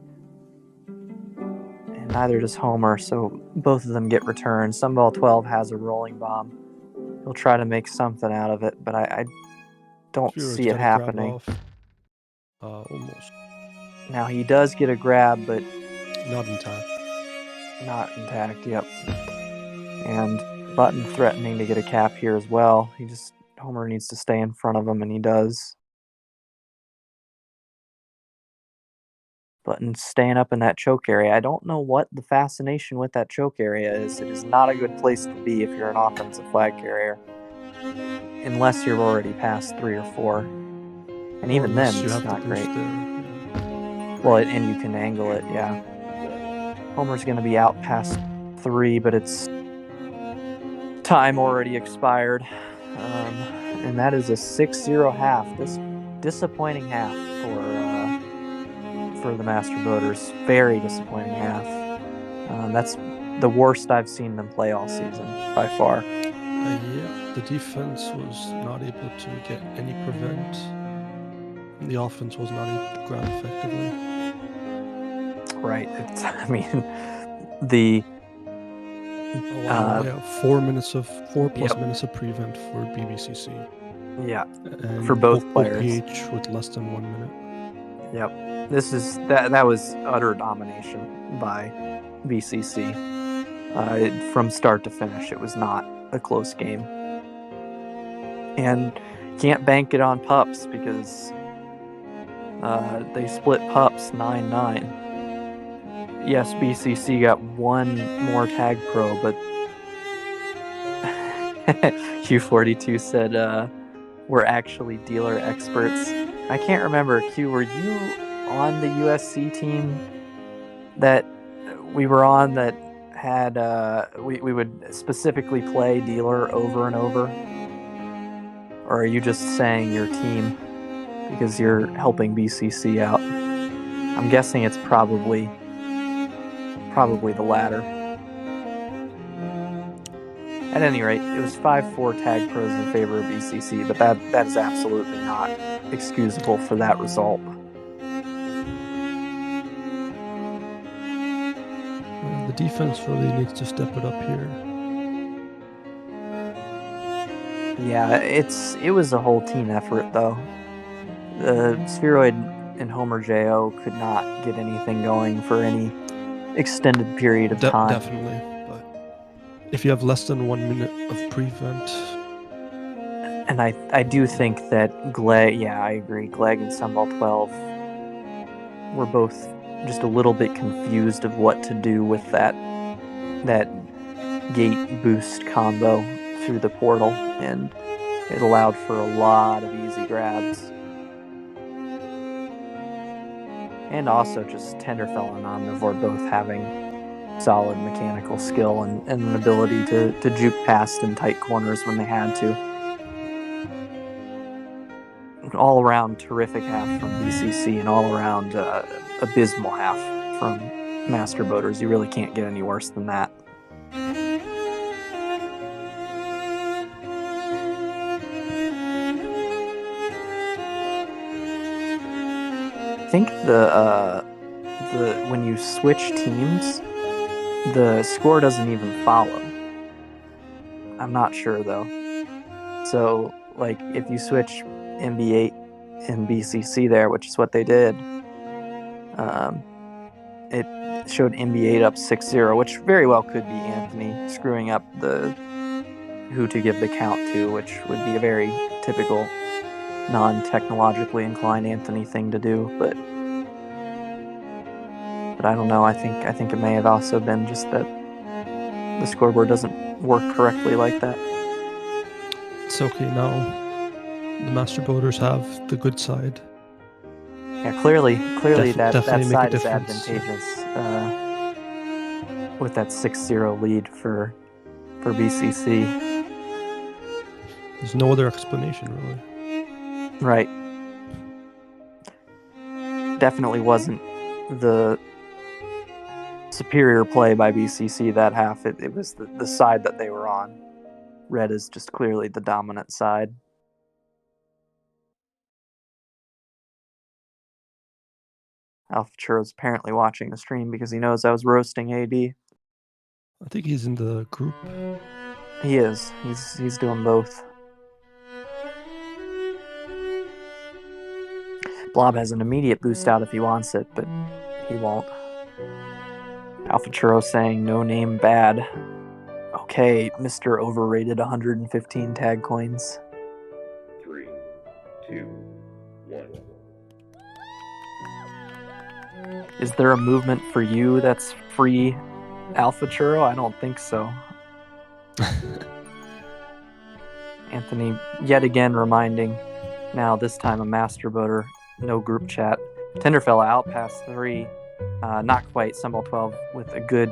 S1: and neither does Homer, so both of them get returned. Sunball 12 has a rolling bomb. He'll try to make something out of it, but I don't see it happening.
S2: Almost.
S1: Now, he does get a grab, but
S2: not intact.
S1: Not intact, yep. And Button threatening to get a cap here as well. Homer needs to stay in front of him, and he does. Button staying up in that choke area. I don't know what the fascination with that choke area is. It is not a good place to be if you're an offensive flag carrier, unless you're already past 3 or 4. And even then, it's not great. Well, and you can angle it, yeah. Homer's going to be out past 3, but it's time already expired. And that is a 6-0 half. This disappointing half for the Master Boaters. Very disappointing half. That's the worst I've seen them play all season, by far.
S2: Yeah, the defense was not able to get any prevent. And the offense was not able to grab effectively.
S1: Right. The
S2: 4 minutes of 4+ minutes of prevent for BBCC.
S1: Yeah,
S2: and
S1: for both players.
S2: OPH with less than 1 minute.
S1: Yep. That was utter domination by BCC. From start to finish, it was not a close game. And can't bank it on pups because they split pups 9-9. Yes, BCC got 1 more tag pro, but Q42 said we're actually dealer experts. I can't remember. Q, were you on the USC team that we were on that had we would specifically play dealer over and over? Or are you just saying your team because you're helping BCC out? I'm guessing it's probably the latter. At any rate, it was 5-4 tag pros in favor of BCC, but that is absolutely not excusable for that result.
S2: The defense really needs to step it up here.
S1: Yeah, it was a whole team effort, though. Spheroid and Homer J.O. could not get anything going for any extended period of time.
S2: Definitely, but if you have less than 1 minute of prevent...
S1: And I do think that Gleg, yeah, I agree, Gleg and Sunball 12 were both just a little bit confused of what to do with that gate boost combo. through the portal, and it allowed for a lot of easy grabs. And also just Tenderfell and Omnivore both having solid mechanical skill and an ability to juke past in tight corners when they had to. All around terrific half from BCC and all around abysmal half from Master Boaters. You really can't get any worse than that. I think the when you switch teams, the score doesn't even follow. I'm not sure though. So like if you switch MB8 and BCC there, which is what they did, it showed MB8 up 6-0, which very well could be Anthony screwing up the who to give the count to, which would be a very typical non-technologically inclined Anthony thing to do, but I don't know. I think it may have also been just that the scoreboard doesn't work correctly like that.
S2: It's okay now. The Master Boaters have the good side.
S1: Yeah, clearly that
S2: definitely make a
S1: side is
S2: difference.
S1: advantageous with that 6-0 lead for BCC.
S2: There's no other explanation, really.
S1: Right. Definitely wasn't the superior play by BCC that half. It was the side that they were on. Red is just clearly the dominant side. Alpha Churro's apparently watching the stream because he knows I was roasting AD.
S2: I think he's in the group.
S1: He is. He's doing both. Blob has an immediate boost out if he wants it, but he won't. Alpha Churro saying no name bad. Okay, Mr. Overrated 115 tag coins.
S3: 3, 2, 1.
S1: Is there a movement for you that's free, Alpha Churro? I don't think so. Anthony yet again reminding, now this time a Master Boater, no group chat. Tenderfella out past 3. Not quite. Sunball 12 with a good,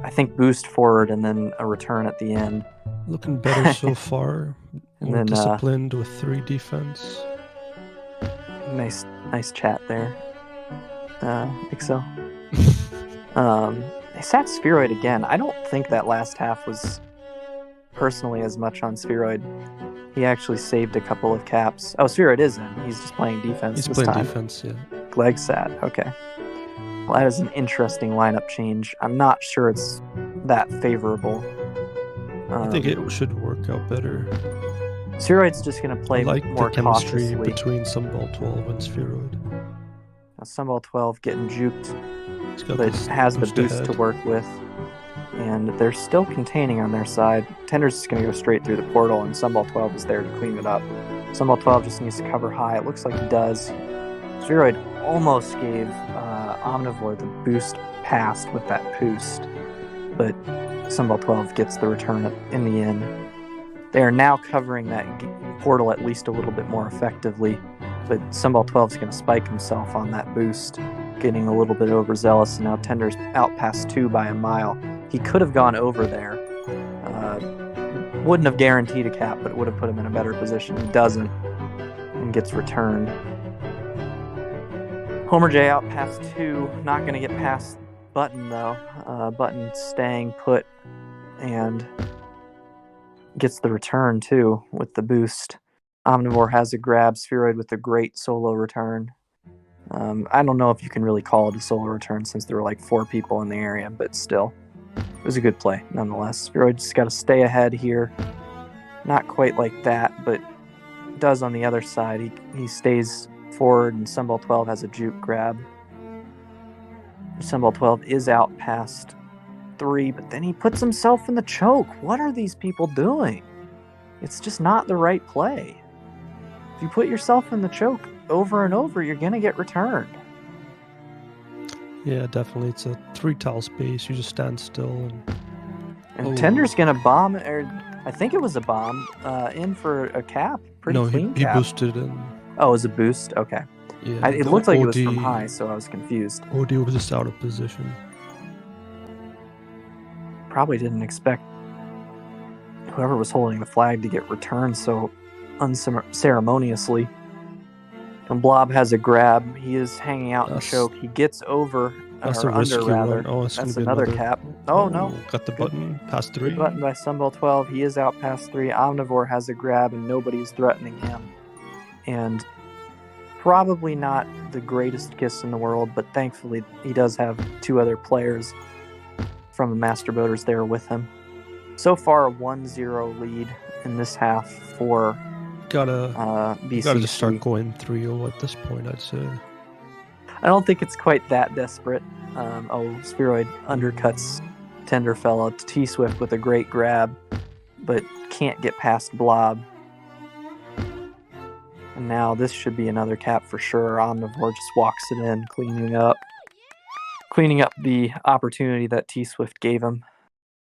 S1: I think, boost forward and then a return at the end.
S2: Looking better so far.
S1: And
S2: More
S1: then,
S2: disciplined with 3 defense.
S1: Nice chat there. I think so. They sacked Spheroid again. I don't think that last half was personally as much on Spheroid. He actually saved a couple of caps. Oh, Spheroid is in. He's just playing defense
S2: He's
S1: this
S2: playing
S1: time.
S2: defense, yeah.
S1: Gleg sat. Okay. Well, that is an interesting lineup change. I'm not sure it's that favorable.
S2: I think it should work out better.
S1: Spheroid's just going to play
S2: I like
S1: more
S2: the chemistry
S1: cautiously.
S2: between Sunball 12 and Spheroid.
S1: Now, Sunball 12 getting juked,
S2: He's got
S1: but
S2: this
S1: has the
S2: boost
S1: boost
S2: ahead.
S1: to work with. And they're still containing on their side. Tender's just going to go straight through the portal, and Sunball 12 is there to clean it up. Sunball 12 just needs to cover high. It looks like he does. Spheroid almost gave Omnivore the boost past with that boost, but Sunball 12 gets the return in the end. They are now covering that portal at least a little bit more effectively, but Sunball 12 is going to spike himself on that boost, getting a little bit overzealous, and now Tender's out past 2 by a mile. He could have gone over there. Wouldn't have guaranteed a cap, but it would have put him in a better position. He doesn't, and gets returned. Homer J out past 2, not going to get past Button though. Button staying put and gets the return too with the boost. Omnivore has a grab. Spheroid with a great solo return. I don't know if you can really call it a solo return since there were like 4 people in the area, but still, it was a good play nonetheless. Spheroid just got to stay ahead here. Not quite like that, but does on the other side. He stays forward, and Sunball 12 has a juke grab. Sunball 12 is out past 3, but then he puts himself in the choke. What are these people doing? It's just not the right play. If you put yourself in the choke over and over, you're going to get returned.
S2: Yeah, definitely. It's a 3 tile space. You just stand still.
S1: And Tender's going to bomb, or I think it was a bomb in for a cap. Pretty
S2: No,
S1: clean
S2: he
S1: cap.
S2: boosted and
S1: Oh, it was a boost? Okay.
S2: yeah.
S1: It
S2: the
S1: looked like it was
S2: OD
S1: from high, so I was confused.
S2: OD was just out of position.
S1: Probably didn't expect whoever was holding the flag to get returned so unceremoniously. And Blob has a grab. He is hanging out in
S2: That's-
S1: choke. He gets over,
S2: That's
S1: or
S2: a
S1: under
S2: risky
S1: rather.
S2: run. Oh, it's
S1: That's
S2: gonna be
S1: another cap. Oh, no.
S2: Got the
S1: Good-
S2: button past 3.
S1: Good button by Sunball 12. He is out past 3. Omnivore has a grab, and nobody's threatening him. And probably not the greatest kiss in the world, but thankfully he does have 2 other players from the Master Boaters there with him. So far, a 1-0 lead in this half for
S2: Gotta
S1: BCC.
S2: just start going 3-0 at this point, I'd say.
S1: I don't think it's quite that desperate. Spheroid undercuts Tenderfella. T-Swift with a great grab, but can't get past Blob. And now this should be another cap for sure. Omnivore just walks it in, cleaning up the opportunity that T-Swift gave him.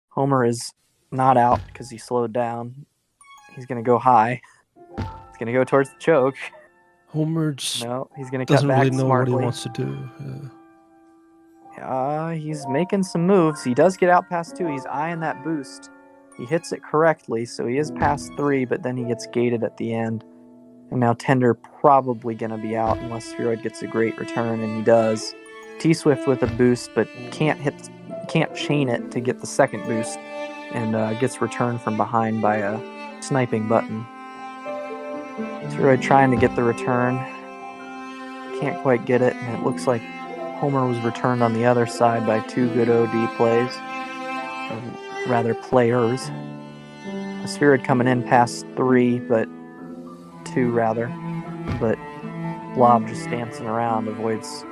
S1: Homer is not out because he slowed down. He's going to go high. He's going to go towards the choke.
S2: Homer just
S1: No, he's going to cut
S2: doesn't
S1: back
S2: really know
S1: smartly.
S2: what he wants to do.
S1: He's making some moves. He does get out past 2. He's eyeing that boost. He hits it correctly, so he is past 3, but then he gets gated at the end. And now Tender probably going to be out unless Spheroid gets a great return, and he does. T-Swift with a boost, but can't chain it to get the second boost, and gets returned from behind by a sniping button. Spheroid trying to get the return. Can't quite get it, and it looks like Homer was returned on the other side by 2 good OD plays. Or rather, players. A Spheroid coming in past 3, but 2 rather. But Blob just dancing around, avoids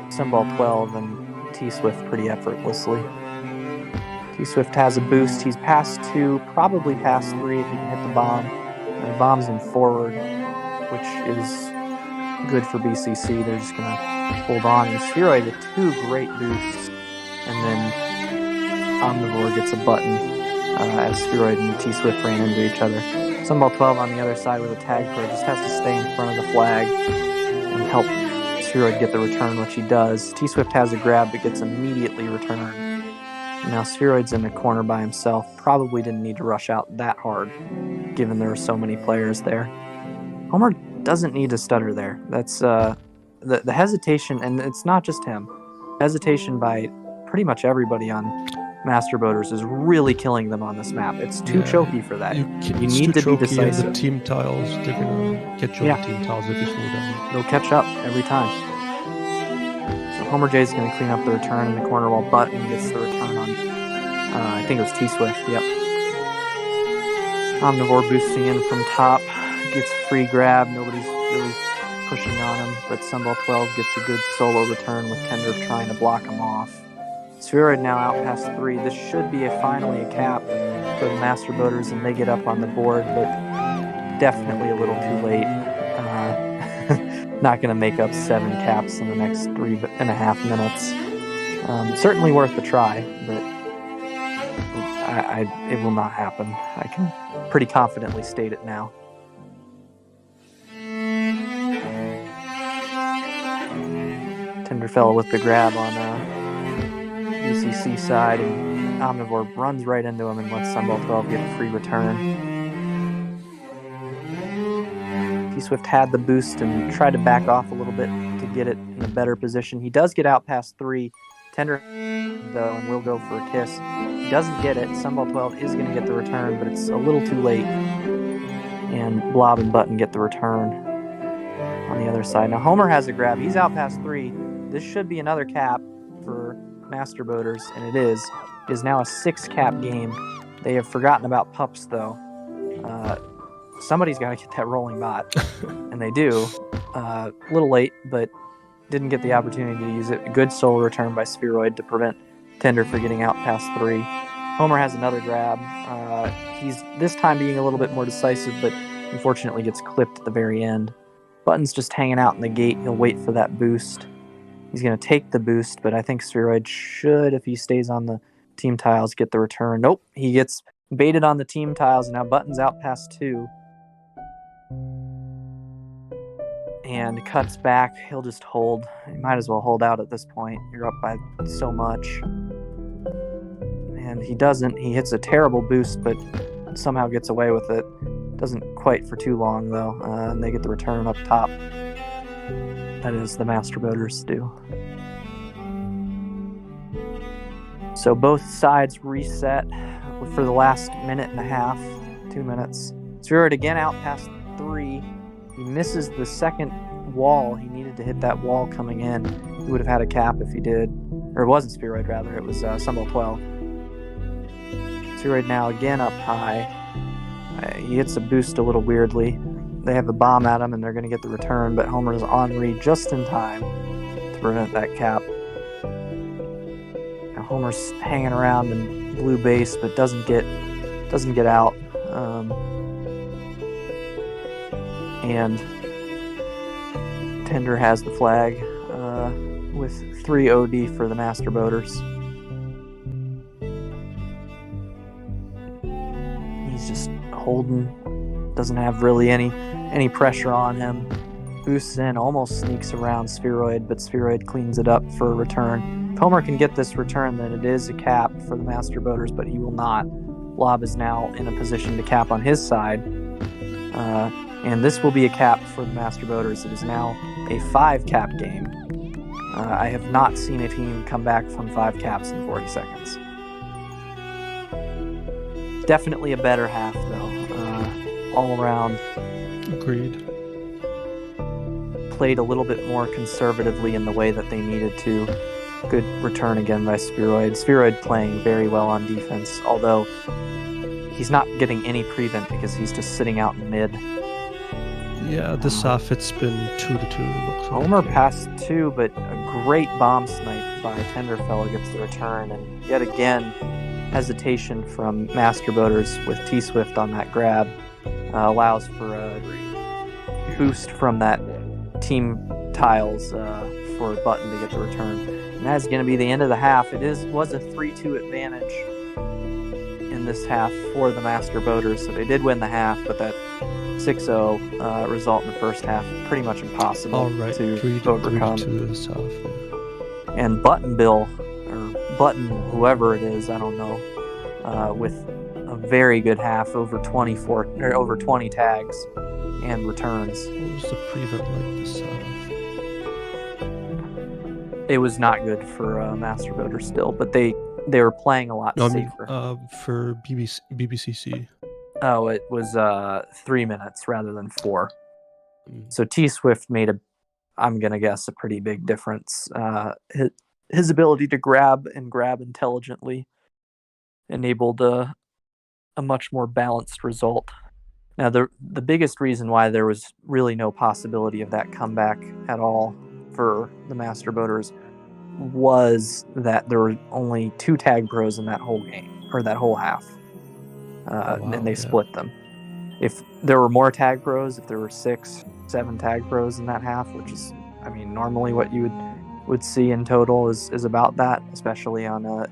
S1: Sunball 12 and T-Swift pretty effortlessly. T-Swift has a boost. He's past 2, probably past 3 if he can hit the bomb. And he bombs him forward, which is good for BCC. They're just going to hold on. And Spheroid with 2 great boosts. And then Omnivore gets a button as Spheroid and T-Swift ran into each other. Sunball 12 on the other side with a tag pro just has to stay in front of the flag and help Spheroid get the return, which he does. T-Swift has a grab but gets immediately returned. And now Spheroid's in the corner by himself. Probably didn't need to rush out that hard, given there were so many players there. Homer doesn't need to stutter there. That's the hesitation, and it's not just him. Hesitation by pretty much everybody on Master Boaters is really killing them on this map. It's too choky for that. You need to be decisive.
S2: And the team tiles, they're gonna get you on the team tiles if you slow down.
S1: They'll catch up every time. So Homer J is going to clean up the return in the corner while Button gets the return on, I think it was T-Swift, yep. Omnivore boosting in from top, gets a free grab, nobody's really pushing on him, but Sunball 12 gets a good solo return with Tender trying to block him off. Spheroid now out past 3. This should be finally a cap for the Master Boaters, and they get up on the board, but definitely a little too late. Not going to make up 7 caps in the next 3.5 minutes. Certainly worth a try, but it will not happen. I can pretty confidently state it now. Tenderfella with the grab on BCC side, and Omnivore runs right into him and lets Sunball 12 get a free return. T-Swift had the boost and tried to back off a little bit to get it in a better position. He does get out past 3. Tender, though, and will go for a kiss. He doesn't get it. Sunball 12 is going to get the return, but it's a little too late. And Blob and Button get the return on the other side. Now Homer has a grab. He's out past 3. This should be another cap for Master Boaters, and it is. It is now a 6-cap game. They have forgotten about pups, though. Somebody's got to get that rolling bot, and they do. A little late, but didn't get the opportunity to use it. A good solo return by Spheroid to prevent Tender from getting out past 3. Homer has another grab. He's this time being a little bit more decisive, but unfortunately gets clipped at the very end. Button's just hanging out in the gate. He'll wait for that boost. He's going to take the boost, but I think Spheroid should, if he stays on the team tiles, get the return. Nope, he gets baited on the team tiles, and now Button's out past 2. And cuts back. He'll just hold. You might as well hold out at this point. You're up by so much. And he doesn't. He hits a terrible boost, but somehow gets away with it. Doesn't quite for too long, though. And they get the return up top. That is, the Master Boaters do. So both sides reset for the last minute and a half, 2 minutes. Spheroid again out past 3. He misses the second wall. He needed to hit that wall coming in. He would have had a cap if he did. Or it wasn't Spheroid, rather. It was Sunball 12. Spheroid now again up high. He hits a boost a little weirdly. They have the bomb at him, and they're going to get the return, but Homer's on read just in time to prevent that cap. Now Homer's hanging around in blue base, but doesn't get out. And Tender has the flag with 3 OD for the Master Boaters. He's just holding, doesn't have really any pressure on him. Boosts in, almost sneaks around Spheroid, but Spheroid cleans it up for a return. If Homer can get this return, then it is a cap for the Master Boaters, but he will not. Lob is now in a position to cap on his side. And this will be a cap for the Master Boaters. It is now a 5 cap game. I have not seen a team come back from 5 caps in 40 seconds. Definitely a better half, though. All around.
S2: Agreed.
S1: Played a little bit more conservatively in the way that they needed to. Good return again by Spheroid. Spheroid playing very well on defense, although he's not getting any prevent because he's just sitting out in mid.
S2: Yeah, this half it's been 2-2. Looks
S1: Homer
S2: like.
S1: passed 2, but a great bomb snipe by Tenderfellow gets the return, and yet again, hesitation from Master Boaters with T-Swift on that grab allows for a boost from that team tiles for Button to get the return. And that's going to be the end of the half. It was a 3-2 advantage in this half for the Master Boaters, so they did win the half, but that 6-0 result in the first half pretty much impossible to overcome.
S2: 3-2 this half. Yeah.
S1: And Button Bill, or Button whoever it is, I don't know, with a very good half, over 20 tags and returns.
S2: What was the prevent like this half?
S1: It was not good for Master Boater still, but they were playing a lot safer.
S2: For BBCC.
S1: Oh, it was 3 minutes rather than 4.
S2: Mm.
S1: So T-Swift made I'm going to guess, a pretty big difference. His ability to grab intelligently enabled a much more balanced result. Now, the biggest reason why there was really no possibility of that comeback at all for the Master Boaters was that there were only 2 tag pros in that whole game, or that whole half. And they split them. If there were more tag pros, if there were 6, 7 tag pros in that half, which is, I mean, normally what you would see in total is about that, especially on a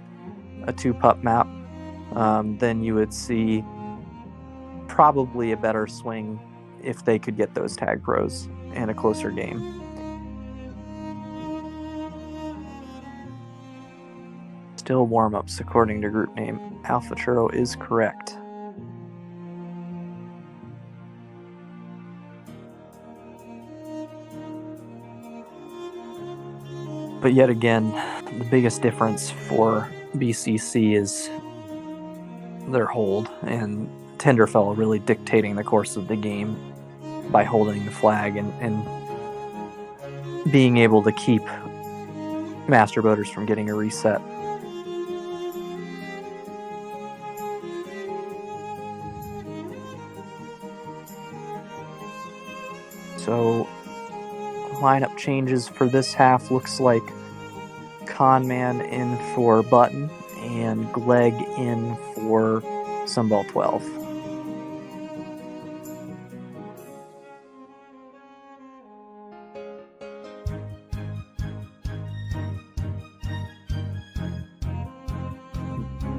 S1: 2-pup map, then you would see probably a better swing if they could get those tag pros and a closer game. Still warm-ups according to group name. Alpha Churro is correct. But yet again, the biggest difference for BCC is their hold, and Tenderfellow really dictating the course of the game by holding the flag and being able to keep Master Boaters from getting a reset. So lineup changes for this half looks like Conman in for Button and Glegg in for Sunball 12.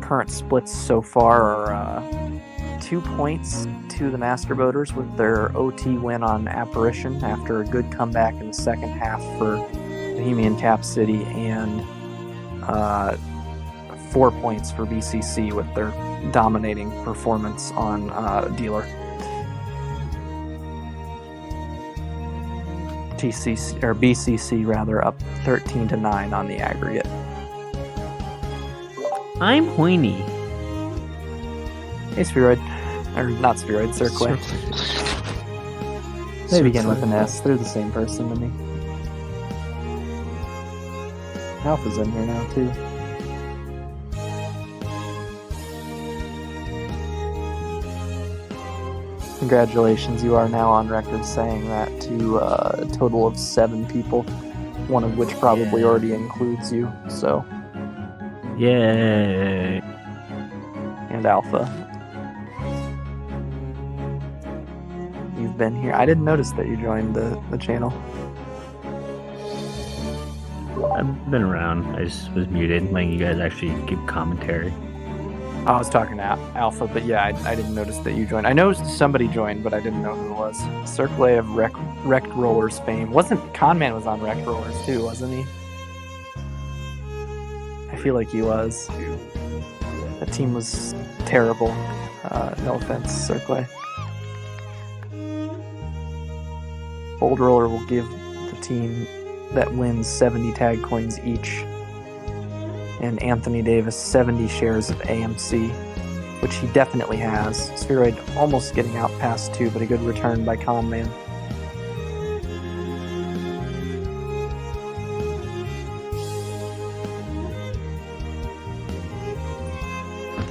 S1: current splits so far are 2 points to the Master Boaters with their OT win on Apparition after a good comeback in the second half for Bohemian Cap City, and 4 points for BCC with their dominating performance on Dealer. BCC rather up 13-9 on the aggregate.
S5: I'm Hoini.
S1: Hey, Spheroid. Or not Spheroid, Circle. They begin with an S. They're the same person to me. Alpha's in here now, too. Congratulations, you are now on record saying that to a total of 7 people, one of which probably already includes you, so.
S5: Yay.
S1: And Alpha. You've been here. I didn't notice that you joined the channel.
S5: I've been around. I just was muted, letting you guys actually give commentary.
S1: I was talking to Alpha, but yeah, I didn't notice that you joined. I noticed somebody joined, but I didn't know who it was. Circle A of Wrecked Rollers fame. Conman was on Wrecked Rollers too, wasn't he? I feel like he was. That team was terrible. No offense, Circle A. Bold Roller will give the team that wins 70 tag coins each, and Anthony Davis 70 shares of AMC, which he definitely has. Spheroid almost getting out past 2, but a good return by Conman.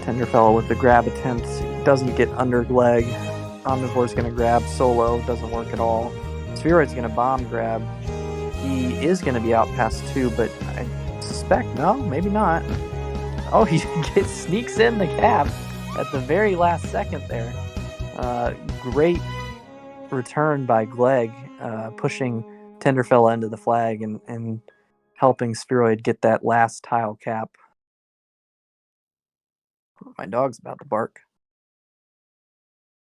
S1: Tenderfellow with the grab attempt. Doesn't get under Gleg. Omnivore's going to grab solo. Doesn't work at all. Spheroid's going to bomb grab. He is going to be out past 2, but I suspect, no, maybe not. Oh, he sneaks in the cap at the very last second there. Great return by Gleg, pushing Tenderfella into the flag and helping Spheroid get that last tile cap. My dog's about to bark.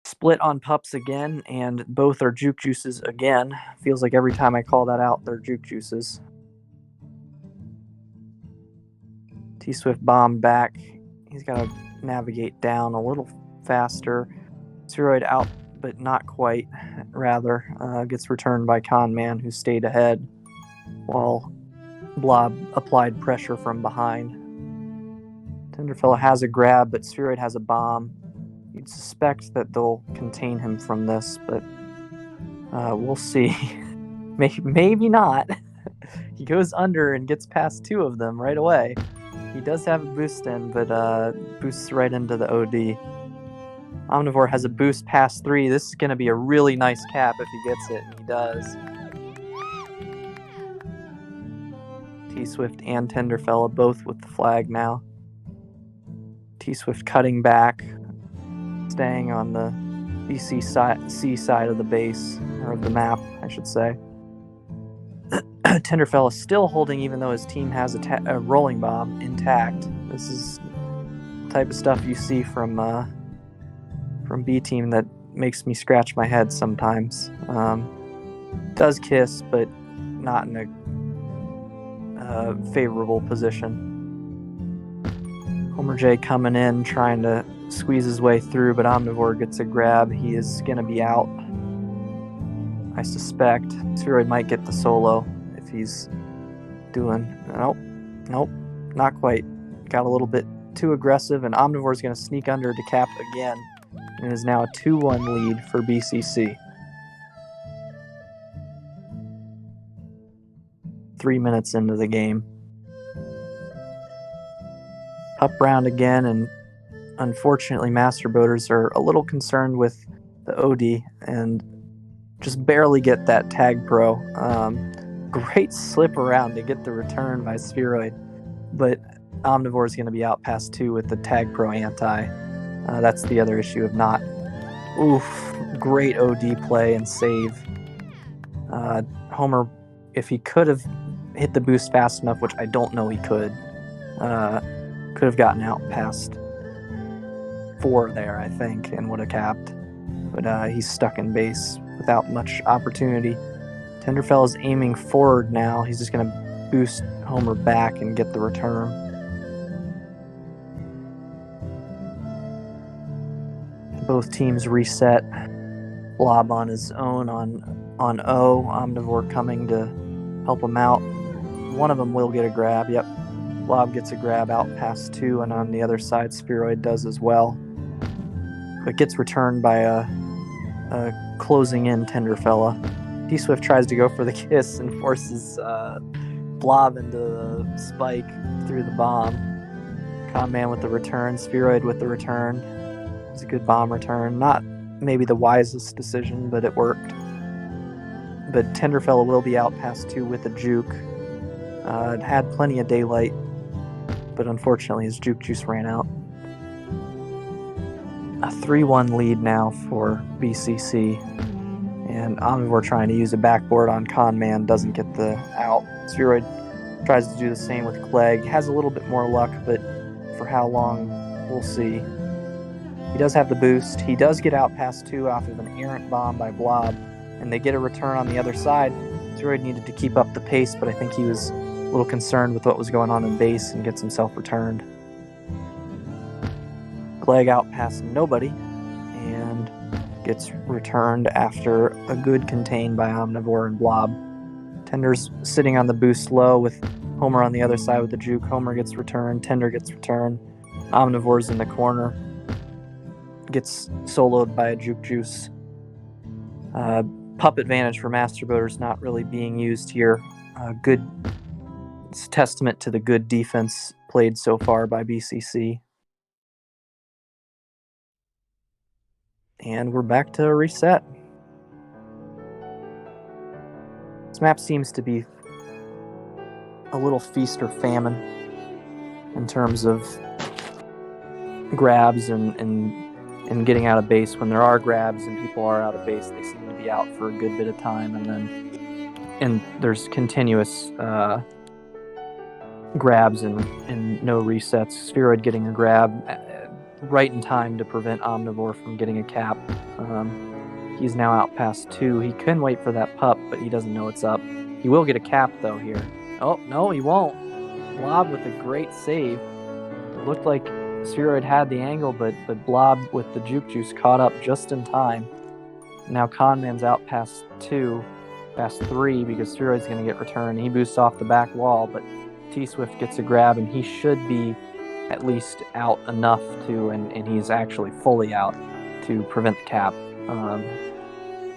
S1: Split on pups again, and both are juke juices again. Feels like every time I call that out, they're juke juices. T-Swift bomb back. He's got to navigate down a little faster. Spheroid out, but not quite. Rather, gets returned by Conman, who stayed ahead, while Blob applied pressure from behind. Tenderfella has a grab, but Spheroid has a bomb. You'd suspect that they'll contain him from this, but we'll see. Maybe not. He goes under and gets past 2 of them right away. He does have a boost in, but boosts right into the OD. Omnivore has a boost past 3. This is going to be a really nice cap if he gets it, and he does. T-Swift and Tenderfella both with the flag now. T-Swift cutting back, staying on the BC side of the base, or of the map, I should say. Tenderfella still holding, even though his team has a rolling bomb intact. This is the type of stuff you see from B team that makes me scratch my head sometimes. Does kiss, but not in a favorable position. Homer J coming in, trying to squeeze his way through, but Omnivore gets a grab. He is going to be out, I suspect. Spheroid might get the solo if he's doing... Nope, not quite. Got a little bit too aggressive, and Omnivore's going to sneak under to cap again. And it is now a 2-1 lead for BCC. 3 minutes into the game. Up round again, and unfortunately Master Boaters are a little concerned with the OD and just barely get that tag pro. Great slip around to get the return by Spheroid, but Omnivore is going to be out past 2 with the tag pro anti. That's the other issue of not... Oof, great OD play and save. Homer, if he could have hit the boost fast enough, which I don't know he could Could have gotten out past 4 there, I think, and would have capped. But he's stuck in base without much opportunity. Tenderfellow is aiming forward now. He's just going to boost Homer back and get the return. Both teams reset. Blob on his own on O. Omnivore coming to help him out. One of them will get a grab. Yep. Blob gets a grab out past 2, and on the other side, Spheroid does as well. But gets returned by a closing in Tenderfella. T-Swift tries to go for the kiss and forces Blob into the spike through the bomb. Conman with the return. Spheroid with the return. It's a good bomb return. Not maybe the wisest decision, but it worked. But Tenderfella will be out past 2 with a juke. It had plenty of daylight, but unfortunately his juke juice ran out. A 3-1 lead now for BCC. And Omnivore trying to use a backboard on Conman, doesn't get the out. Spheroid tries to do the same with Clegg. Has a little bit more luck, but for how long, we'll see. He does have the boost. He does get out past 2 off of an errant bomb by Blob, and they get a return on the other side. Spheroid needed to keep up the pace, but I think he was a little concerned with what was going on in base and gets himself returned. Clegg out past nobody and gets returned after a good contain by Omnivore and Blob. Tender's sitting on the boost low with Homer on the other side with the juke. Homer gets returned. Tender gets returned. Omnivore's in the corner. Gets soloed by a juke juice. Pup advantage for Master Boaters not really being used here. It's a testament to the good defense played so far by BCC. And we're back to reset. This map seems to be a little feast or famine in terms of grabs and getting out of base. When there are grabs and people are out of base, they seem to be out for a good bit of time, and there's continuous grabs and no resets. Spheroid getting a grab right in time to prevent Omnivore from getting a cap. He's now out past 2. He can wait for that pup, but he doesn't know what's up. He will get a cap though here. Oh no, he won't. Blob with a great save. It looked like Spheroid had the angle, but Blob with the juke juice caught up just in time. Now Conman's out past 2, past 3, because Spheroid's going to get returned. He boosts off the back wall, but T-Swift gets a grab, and he should be at least out enough to, and he's actually fully out to prevent the cap.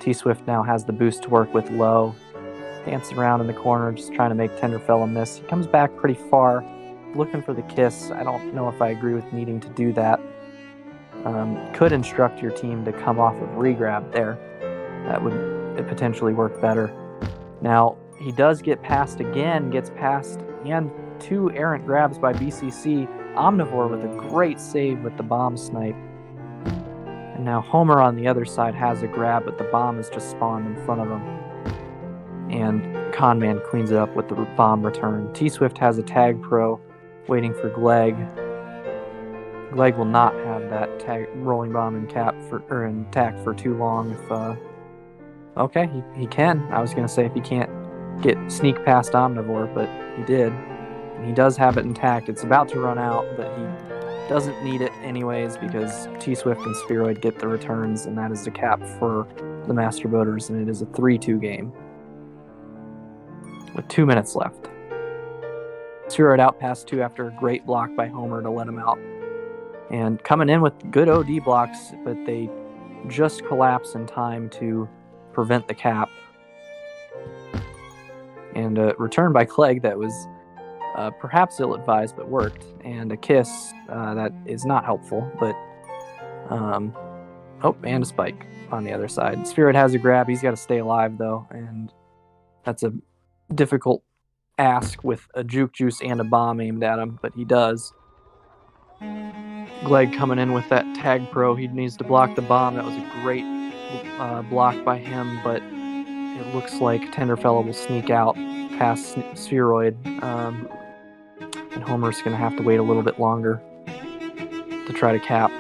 S1: T-Swift now has the boost to work with low. Dancing around in the corner, just trying to make Tenderfella miss. He comes back pretty far, looking for the kiss. I don't know if I agree with needing to do that. Could instruct your team to come off of regrab there. That would potentially work better. Now, he does get past again, gets past, and 2 errant grabs by BCC. Omnivore with a great save with the bomb snipe. And now Homer on the other side has a grab, but the bomb is just spawned in front of him. And Conman cleans it up with the bomb return. T-Swift has a tag pro waiting for Glegg. Glegg will not have that tag rolling bomb and tack for too long. Okay, he can. I was going to say if he can't sneak past Omnivore, but he did. And he does have it intact. It's about to run out, but he doesn't need it anyways because T-Swift and Spheroid get the returns, and that is the cap for the Master Boaters, and it is a 3-2 game with 2 minutes left. Spheroid out past 2 after a great block by Homer to let him out. And coming in with good OD blocks, but they just collapse in time to prevent the cap. And a return by Clegg that was perhaps ill-advised, but worked. And a kiss that is not helpful, but... and a spike on the other side. Spheroid has a grab. He's got to stay alive, though, and that's a difficult ask with a juke juice and a bomb aimed at him, but he does. Glegg coming in with that tag pro. He needs to block the bomb. That was a great block by him, but it looks like Tenderfella will sneak out past Spheroid. and Homer's going to have to wait a little bit longer to try to cap.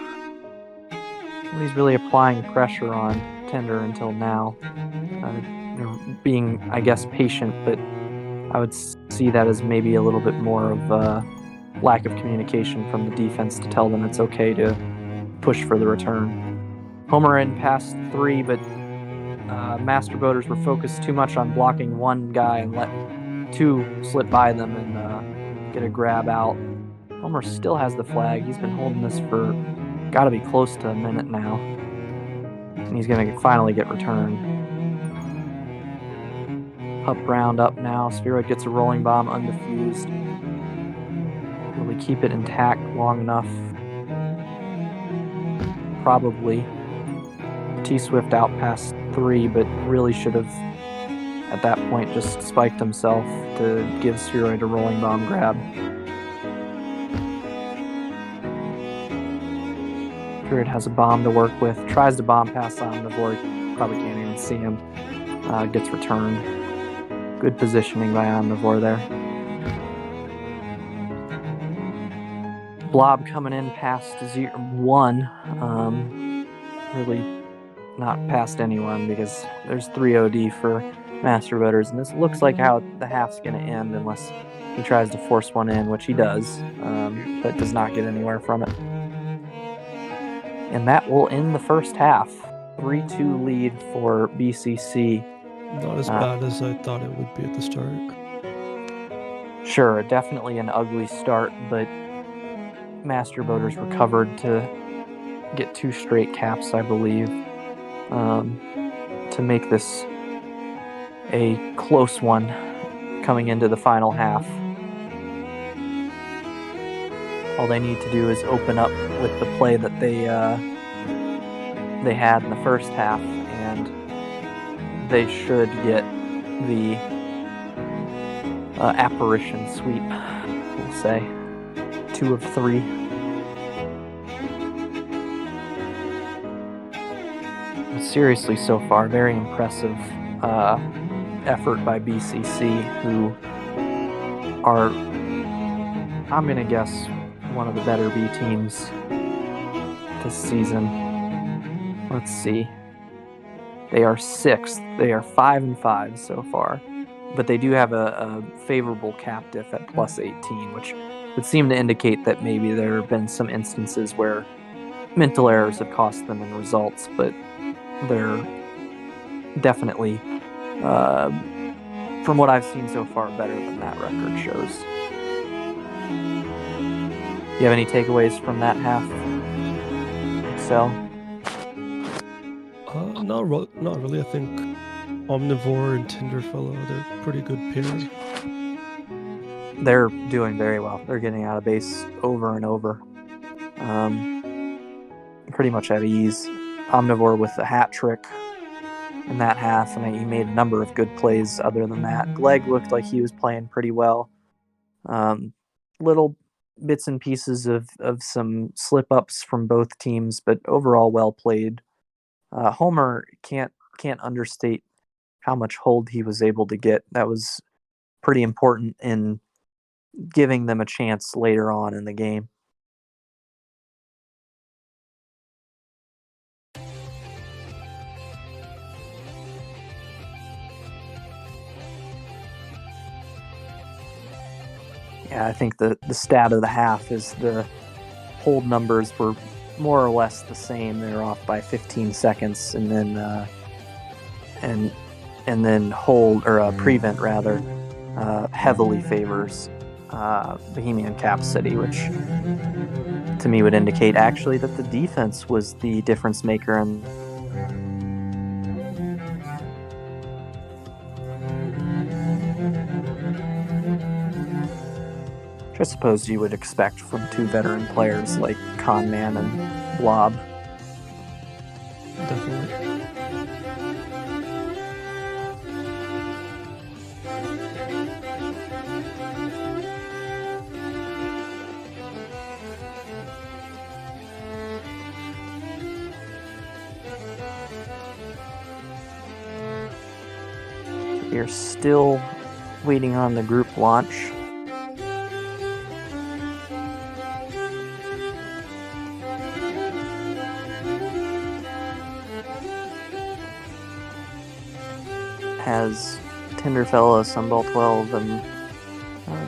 S1: He's really applying pressure on Tender until now. Being, I guess, patient, but I would see that as maybe a little bit more of a lack of communication from the defense to tell them it's okay to push for the return. Homer in past 3, but Master Boaters were focused too much on blocking one guy and let 2 slip by them and get a grab out. Homer still has the flag. He's been holding this for gotta be close to a minute now. And he's gonna finally get returned. Up round up now. Spheroid gets a rolling bomb undefused. Will he keep it intact long enough? Probably. T-Swift out past 3, but really should have, at that point, just spiked himself to give Spheroid a rolling bomb grab. Spheroid has a bomb to work with, tries to bomb past Omnivore, probably can't even see him, gets returned. Good positioning by Omnivore there. Blob coming in past 1, really not past anyone because there's 3 OD for Master Boaters, and this looks like how the half's going to end unless he tries to force one in, which he does, but does not get anywhere from it. And that will end the first half. 3-2 lead for BCC.
S2: Not as bad as I thought it would be at the start.
S1: Sure, definitely an ugly start, but Master Boaters recovered to get 2 straight caps, I believe, to make this a close one coming into the final half. All they need to do is open up with the play that they had in the first half, and they should get the apparition sweep, we'll say. 2 of 3. But seriously, so far, very impressive effort by BCC, who are, I'm going to guess, one of the better B teams this season. Let's see. They are 6th. They are 5-5 so far. But they do have a favorable cap diff at plus 18, which would seem to indicate that maybe there have been some instances where mental errors have cost them in results, but they're definitely, from what I've seen so far, better than that record shows. You have any takeaways from that half, Excel?
S2: Not really. I think Omnivore and Tinderfellow, they're a pretty good pair.
S1: They're doing very well. They're getting out of base over and over. Pretty much at ease. Omnivore with a hat trick in that half, and he made a number of good plays other than that. Gleg looked like he was playing pretty well. Little bits and pieces of some slip-ups from both teams, but overall well played. Homer can't understate how much hold he was able to get. That was pretty important in giving them a chance later on in the game. Yeah, I think the stat of the half is the hold numbers were more or less the same. They're off by 15 seconds, and then and then hold or prevent rather heavily favors Bohemian Cap City, which to me would indicate actually that the defense was the difference maker. And I suppose you would expect from 2 veteran players like Conman and Blob.
S2: Definitely.
S1: We are still waiting on the group launch. has Tinderfella, Sunbelt 12, and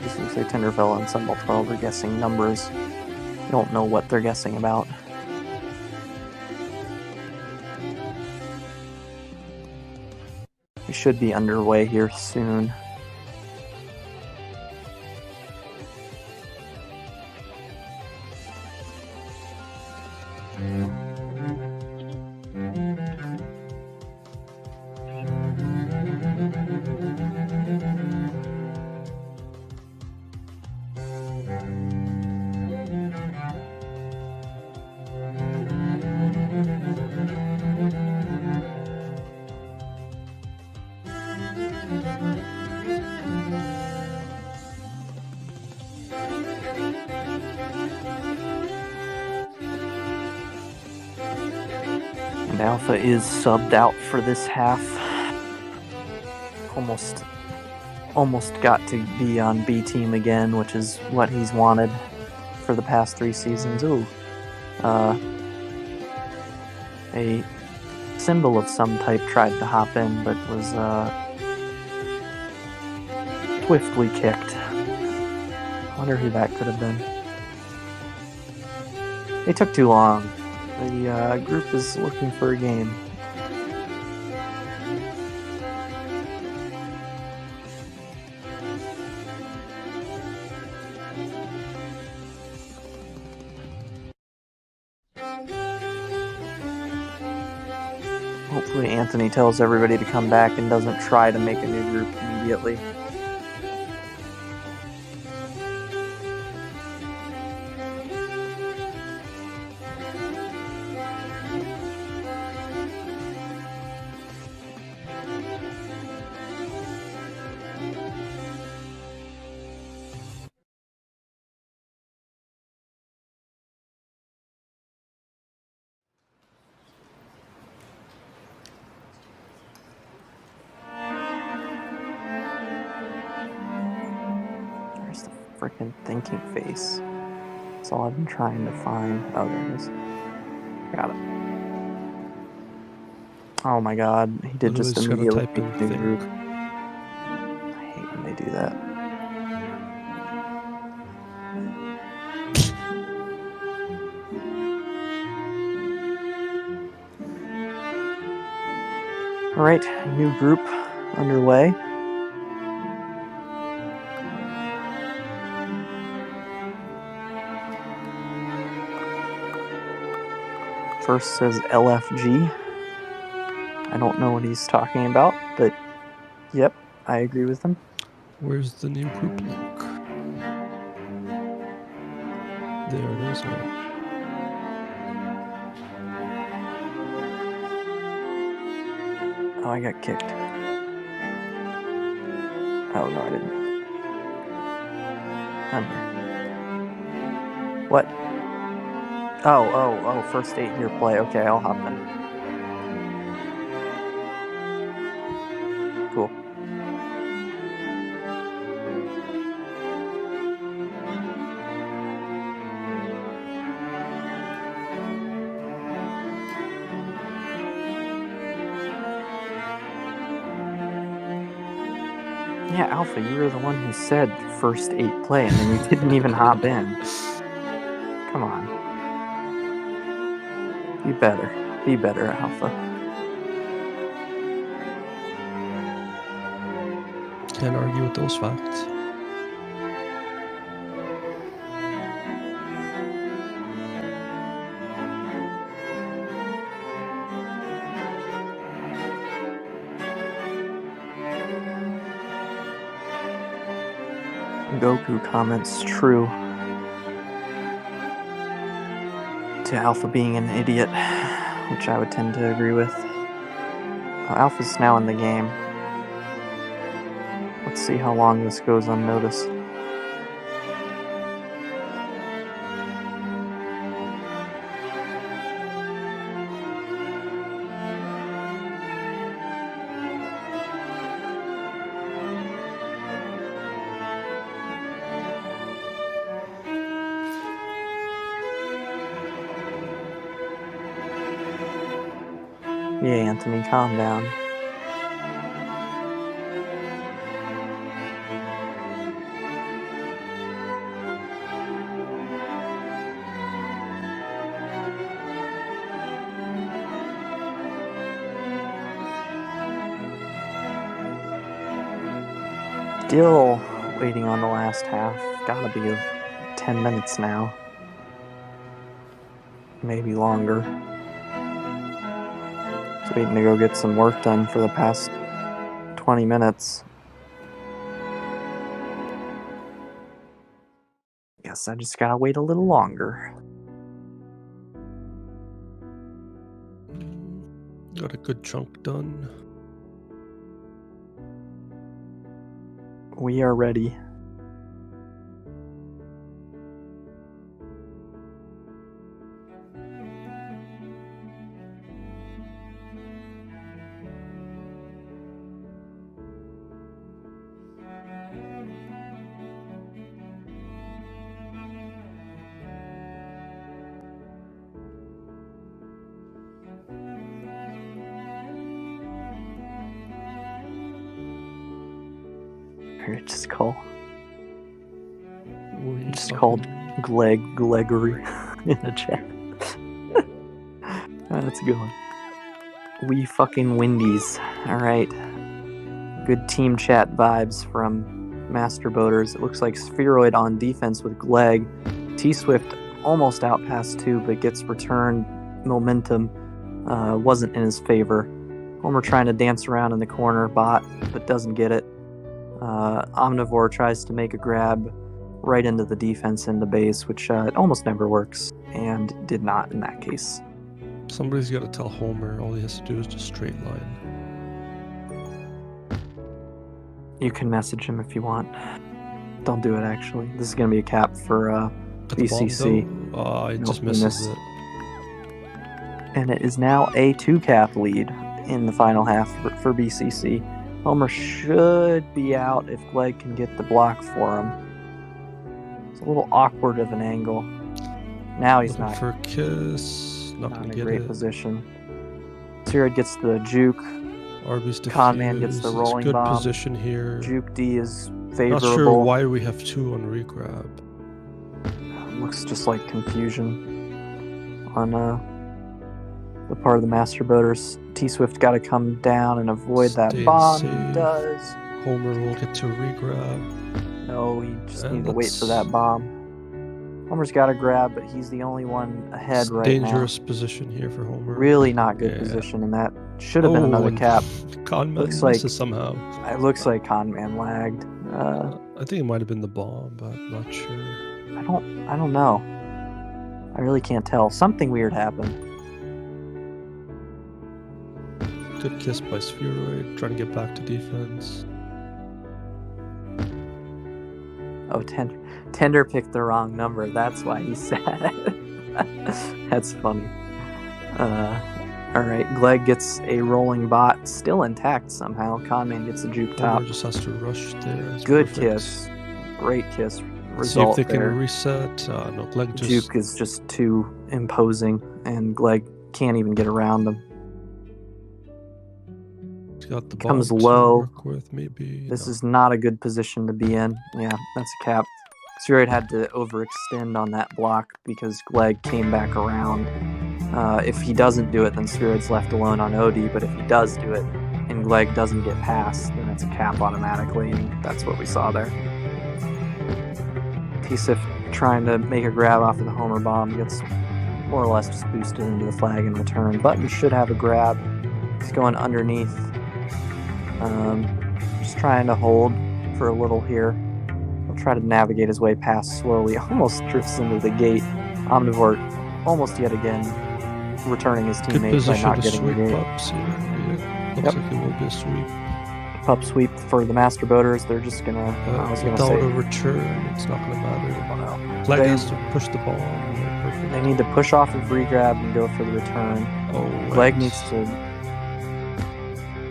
S1: just to say Tinderfella and Sunbelt 12 are guessing numbers. I don't know what they're guessing about. We should be underway here soon. And Alpha is subbed out for this half. Almost got to be on B team again, which is what he's wanted for the past 3 seasons. Ooh. A symbol of some type tried to hop in, but was swiftly kicked. I wonder who that could have been. They took too long. The group is looking for a game. Hopefully Anthony tells everybody to come back and doesn't try to make a new group immediately. Freaking thinking face. That's all I've been trying to find. Oh, there it is. Got it. Oh my god, he did
S2: Literally
S1: just
S2: just gotta
S1: immediately
S2: type in
S1: make a new
S2: think.
S1: group. I hate when they do that. Alright, new group underway. First says LFG. I don't know what he's talking about, but yep, I agree with him.
S2: Where's the new group link? There it is.
S1: Oh, I got kicked. Oh, no, I didn't. I'm here. What? Oh, first 8 here play. Okay, I'll hop in. Cool. Yeah, Alpha, you were the one who said first 8 play, and then you didn't even hop in. Come on. Be better. Be better, Alpha.
S2: Can't argue with those facts.
S1: Goku comments true to Alpha being an idiot, which I would tend to agree with. Alpha's now in the game. Let's see how long this goes unnoticed. Yeah, Anthony, calm down. Still waiting on the last half. Gotta be 10 minutes now. Maybe longer. Just waiting to go get some work done for the past 20 minutes. Guess I just gotta wait a little longer.
S2: Got a good chunk done.
S1: We are ready. Or just call. Just called Gregory in the chat. That's a good one. We fucking Windies. Alright. Good team chat vibes from Master Boaters. It looks like Spheroid on defense with Gleg. T-Swift almost out past 2, but gets return momentum. Wasn't in his favor. Homer trying to dance around in the corner, bot, but doesn't get it. Omnivore tries to make a grab right into the defense in the base, which it almost never works, and did not in that case.
S2: Somebody's got to tell Homer all he has to do is just straight line.
S1: You can message him if you want. Don't do it, actually. This is going to be a cap for
S2: At the
S1: BCC.
S2: bomb, it
S1: Nope,
S2: just
S1: we
S2: misses
S1: missed.
S2: it.
S1: And it is now a 2-cap lead in the final half for BCC. Homer should be out if Gleg can get the block for him. It's a little awkward of an angle. Now he's
S2: Looking
S1: not,
S2: for a kiss. Not
S1: not
S2: gonna
S1: in a
S2: get
S1: great
S2: it.
S1: position. Spheroid gets the juke.
S2: Arby's defused.
S1: Conman gets the
S2: It's
S1: rolling
S2: good
S1: bomb.
S2: position here.
S1: Juke D is
S2: Not
S1: favorable.
S2: sure why we have 2 on regrab.
S1: Looks just like confusion on the part of the Master Boaters. T-Swift got to come down and avoid that
S2: Stay
S1: bomb. He
S2: safe.
S1: does.
S2: Homer will get to regrab.
S1: No, he just
S2: And
S1: needs to wait for
S2: that's-
S1: that bomb. Homer's got to grab, but he's the only one ahead
S2: It's
S1: right
S2: dangerous position here for Homer.
S1: now. Really not good
S2: Yeah.
S1: position, and that should have been another
S2: and
S1: cap.
S2: Conman
S1: Looks like-
S2: misses somehow.
S1: It looks like Conman lagged.
S2: I think it might have been the bomb, but I'm not sure.
S1: I don't know. I really can't tell. Something weird happened.
S2: Good kiss by Spheroid, trying to get back to defense.
S1: Oh, Tender picked the wrong number. That's why he's sad. That's funny. All right, Gleg gets a rolling bot, still intact somehow. Conman gets a juke top.
S2: Homer just has to rush there. It's
S1: Good
S2: perfect.
S1: kiss. Great kiss.
S2: See
S1: Result
S2: if they can
S1: there.
S2: reset. No, Gleg just
S1: Juke is just too imposing, and Gleg can't even get around him.
S2: got the
S1: comes
S2: bomb to
S1: low.
S2: work with, maybe.
S1: This
S2: No.
S1: is not a good position to be in. Yeah, that's a cap. Spheroid had to overextend on that block because Gleg came back around. If he doesn't do it, then Spheroid's left alone on OD, but if he does do it and Gleg doesn't get past, then it's a cap automatically, and that's what we saw there. T-Sif trying to make a grab off of the Homer bomb, gets more or less just boosted into the flag in return. Button should have a grab. He's going underneath. Just trying to hold for a little here. He'll try to navigate his way past slowly. Almost drifts into the gate. Omnivore almost yet again returning his
S2: Good
S1: teammate by
S2: position
S1: not
S2: to
S1: getting the
S2: sweep
S1: gate.
S2: ups here. Yeah, looks
S1: Yep.
S2: like it will be a sweep.
S1: Pup sweep for the Master Boaters. They're just gonna. I was gonna
S2: Without
S1: say.
S2: a return, it's not going to matter.
S1: Well,
S2: Flag
S1: they-
S2: has to push the ball. Yeah, perfect.
S1: They need to push off of regrab and go for the return.
S2: Oh,
S1: Gleg
S2: right.
S1: needs to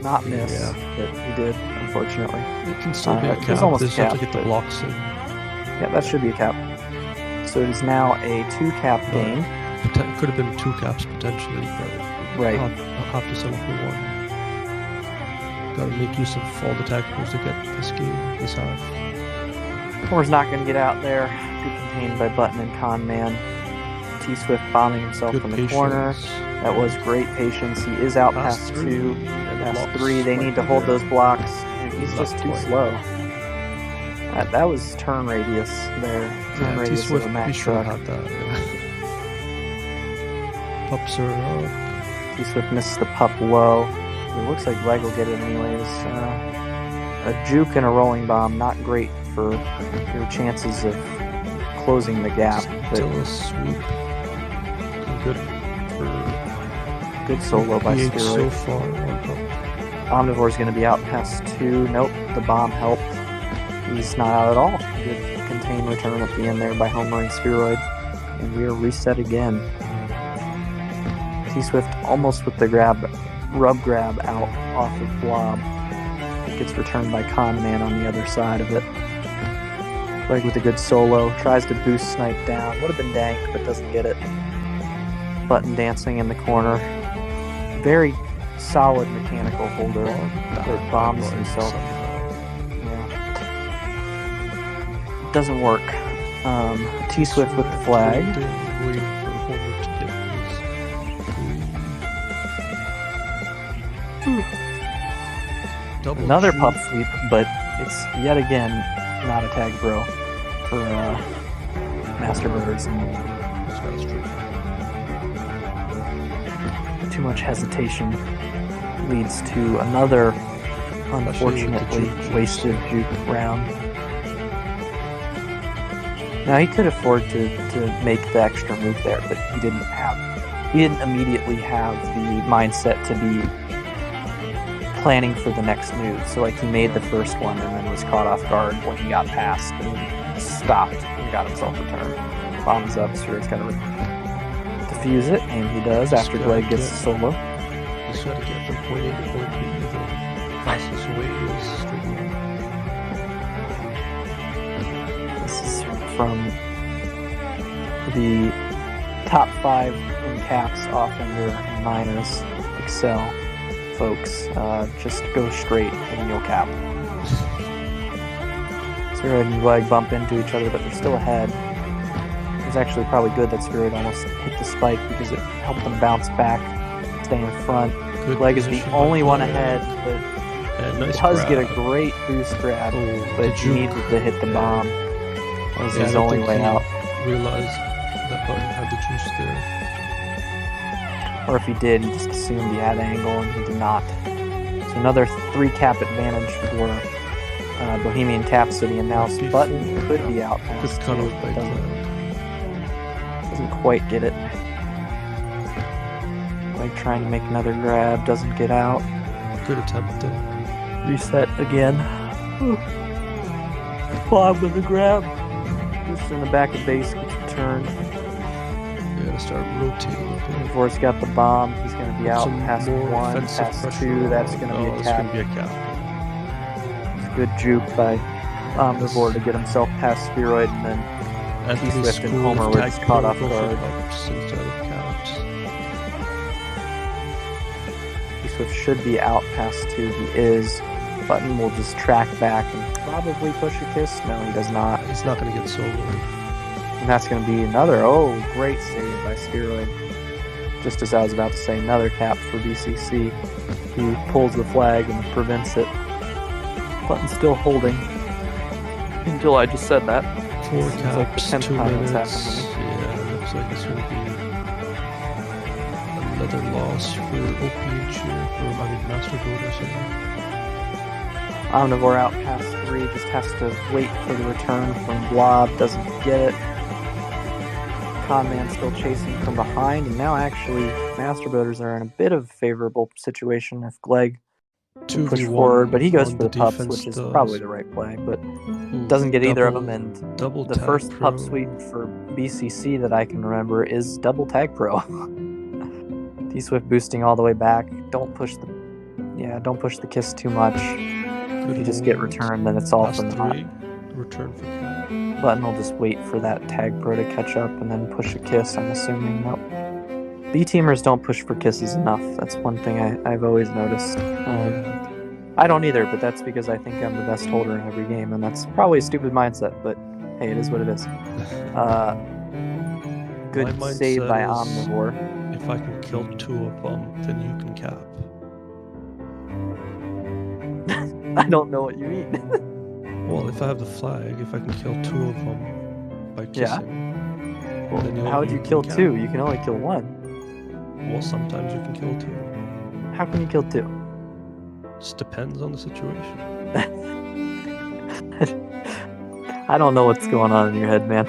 S1: not miss,
S2: Yeah.
S1: but he did, unfortunately.
S2: It can still be a
S1: it was
S2: cap.
S1: almost
S2: They
S1: a
S2: just have to
S1: cap,
S2: get the
S1: but-
S2: blocks in.
S1: Yeah, that should be a cap. So it is now a 2-cap game.
S2: Could have been 2 caps potentially, but
S1: Right.
S2: I'll have to settle for 1. Got to make use of all the tacticals to get this game, this half.
S1: Homer's not going to get out there. Good contained by Button and Conman. T-Swift bombing himself
S2: Good
S1: in the
S2: patience.
S1: corner. That was great patience. He is out
S2: Pass
S1: past
S2: 3.
S1: 2.
S2: And the
S1: Past
S2: blocks
S1: 3. They
S2: might
S1: need to
S2: be
S1: hold
S2: there.
S1: those blocks. And he's
S2: Not
S1: just too
S2: quite.
S1: slow. That was turn radius there. Turn
S2: Yeah,
S1: radius of
S2: T-Swift,
S1: a
S2: we
S1: Mack
S2: should have
S1: truck.
S2: had that. Yeah. Pups are up.
S1: T-Swift misses the pup low. It looks like Leg will get it anyways. A juke and a rolling bomb, not great for your chances of closing the gap. But
S2: Still a sweep. Good for
S1: good solo by
S2: PH so
S1: Spheroid.
S2: far. One pup.
S1: Omnivore's going to be out past 2. Nope, the bomb helped. He's not out at all. Good contained return at the end there by homering Spheroid. And we are reset again. T-Swift almost with the rub grab out off of Blob. It gets returned by Conman on the other side of it. Leg with a good solo. Tries to boost snipe down. Would have been dank, but doesn't get it. Button dancing in the corner. Very solid mechanical holder that bombs himself. Yeah. Doesn't work. T-Swift with the flag.
S2: Waiting for Homer to get his double
S1: Another
S2: juke.
S1: pup sweep, but it's yet again not a tag throw for Master Birds. And
S2: That's true.
S1: too much hesitation leads to another unfortunately
S2: juke.
S1: wasted juke round. Now he could afford to make the extra move there, but he didn't immediately have the mindset to be planning for the next move. So like he made the first one and then was caught off guard when he got past and stopped and got himself returned. Bombs up, Spheroid's got to defuse it, and he does after Gleg gets the solo.
S2: He's got to get from point A to point B. The fastest way is straight line.
S1: This is from the top 5 in caps, offender, and minors. Excel, folks. Just go straight and you'll cap. Spheroid and Leg bump into each other, but they're still ahead. It was actually probably good that Spheroid almost hit the spike because it helped them bounce back, stay in front.
S2: Good
S1: Leg is the
S2: position
S1: only
S2: by
S1: one
S2: Leg.
S1: ahead, but
S2: And nice
S1: does
S2: grab.
S1: get a great boost grab,
S2: Oh,
S1: but
S2: the
S1: he
S2: juke.
S1: needed to hit the bomb. That was
S2: Yeah, I
S1: his
S2: don't
S1: only
S2: think
S1: way
S2: he
S1: out.
S2: realized that Button had the juice there.
S1: Or if he did, he just assumed he had angle, and he did not. So another 3 cap advantage for Bohemian Cap City, and now
S2: Before-
S1: Button could be out
S2: Good
S1: past
S2: cut
S1: 2,
S2: off by
S1: but
S2: Glenn.
S1: doesn't quite get it. Like trying to make another grab, doesn't get out.
S2: Good attempt though.
S1: Reset again. Bob with the grab. Just in the back of base, gets returned.
S2: You gotta start rotating a bit.
S1: Vor's got the bomb. He's going to be out
S2: Some
S1: past
S2: more
S1: 1,
S2: offensive
S1: past
S2: pressure
S1: 2.
S2: on-
S1: That's going to be a
S2: it's
S1: cap.
S2: gonna be a cap.
S1: Good juke by Omnivore to get himself past Spheroid, and then
S2: Anthony
S1: T-Swift and
S2: School
S1: Homer were
S2: tag
S1: just caught off
S2: go for
S1: guard.
S2: pups instead of caps.
S1: T-Swift should be out past 2. He is. Button will just track back and probably push a kiss. No, he does not.
S2: He's not gonna get soloed.
S1: And that's going to be another, great save by Spheroid. Just as I was about to say, another cap for BCC. He pulls the flag and prevents it. Button's still holding. Until I just said that.
S2: 4
S1: Seems like the
S2: caps,
S1: 10th
S2: 2
S1: time it's
S2: minutes.
S1: happened to
S2: Yeah, looks like it's gonna be another loss for OPH here, for Master Voters here.
S1: Omnivore out past 3, just has to wait for the return from Blob, doesn't get it. Conman still chasing from behind, and now actually Master Builders are in a bit of a favorable situation if Gleg can push
S2: 2v1
S1: forward, but he goes
S2: on
S1: for the pups,
S2: defense
S1: which is
S2: does.
S1: probably the right play, but
S2: Ooh,
S1: doesn't get either of
S2: double-
S1: them, and
S2: Double
S1: the
S2: tag
S1: first
S2: pro.
S1: pup sweep for BCC that I can remember is double tag pro. T-Swift boosting all the way back. Don't push the kiss too much. If you just get
S2: hold.
S1: returned, then it's all
S2: Last
S1: for naught.
S2: 3. Return for cap.
S1: Button will just wait for that tag pro to catch up and then push a kiss, I'm assuming. Nope. B-teamers don't push for kisses enough. That's one thing I've always noticed. I don't either, but that's because I think I'm the best holder in every game, and that's probably a stupid mindset, but hey, it is what it is. Good
S2: My
S1: save by
S2: mindset is-
S1: Omnivore.
S2: If I can kill 2 of them, then you can cap.
S1: I don't know what you mean.
S2: Well, if I have the flag, if I can kill 2 of them by
S1: Yeah.
S2: kissing,
S1: Well,
S2: then
S1: how would you kill
S2: can
S1: 2?
S2: count.
S1: You can only kill 1.
S2: Well, sometimes you can kill 2.
S1: How can you kill 2?
S2: Just depends on the situation.
S1: I don't know what's going on in your head, man.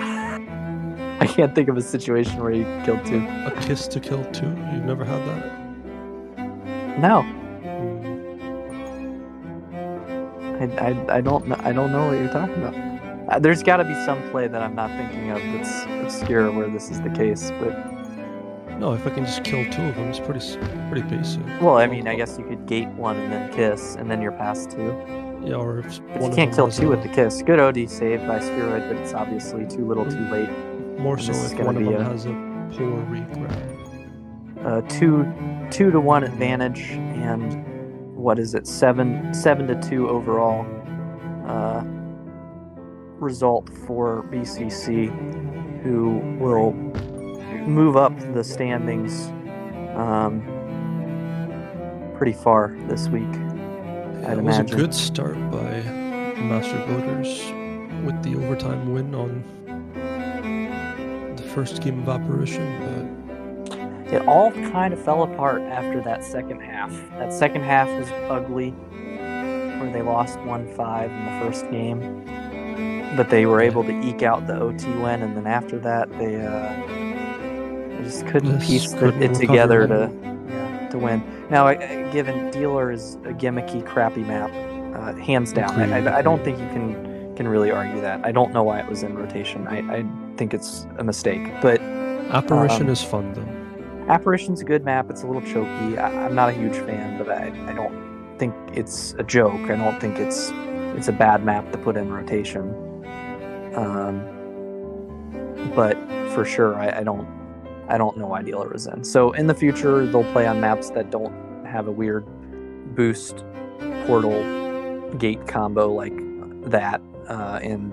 S1: I can't think of a situation where you killed 2.
S2: A kiss to kill 2? You've never had that?
S1: No,
S2: Hmm.
S1: I don't know what you're talking about. There's got to be some play that I'm not thinking of that's obscure where this is the case, but
S2: No, if I can just kill 2 of them, it's pretty basic.
S1: well, I mean, I guess you could gate 1 and then kiss, and then you're past 2.
S2: Yeah, or if
S1: But
S2: one
S1: you can't
S2: of
S1: kill
S2: them has
S1: 2 with the kiss. Good OD save by Spheroid, but it's obviously too little, too late.
S2: More
S1: and
S2: so
S1: this is
S2: if
S1: gonna
S2: one of
S1: be
S2: them
S1: a-
S2: has a poor regrab.
S1: 2 to 1 advantage, and what is it? 7 to 2 overall result for BCC, who will move up the standings pretty far this week. I'd
S2: It was
S1: imagine.
S2: a good start by Master Builders with the overtime win on the first game of Apparition, but
S1: It all kind of fell apart after that second half. That second half was ugly, where they lost 1-5 in the first game, but they were able to eke out the OT win, and then after that, they just couldn't
S2: Just
S1: piece
S2: couldn't
S1: it
S2: recover
S1: together
S2: now.
S1: to win. Now, given Dealer is a gimmicky, crappy map, hands down. I don't think you can really argue that. I don't know why it was in rotation. I think it's a mistake, but
S2: Apparition is fun though.
S1: Apparition's a good map. It's a little choky. I'm not a huge fan, but I don't think it's a joke. I don't think it's a bad map to put in rotation. But for sure, I don't know why Dealer is in. So in the future, they'll play on maps that don't have a weird boost portal gate combo like that, and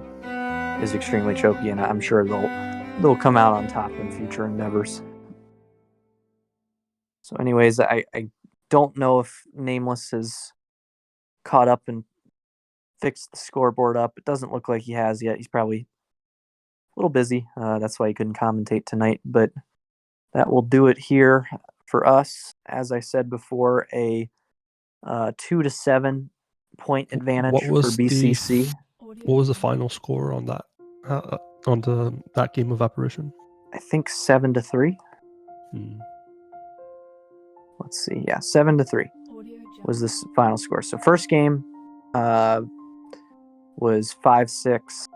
S1: is extremely choky. And I'm sure they'll come out on top in future endeavors. So anyways, I don't know if Nameless has caught up and fixed the scoreboard up. It doesn't look like he has yet. He's probably a little busy. That's why he couldn't commentate tonight. But that will do it here for us. As I said before, a 2 to 7 point advantage
S2: What
S1: for
S2: was
S1: BCC.
S2: What was the final score on that? That game of Apparition?
S1: I think 7 to 3. Let's see. Yeah, 7 to 3 was this final score. So first game was 5-6.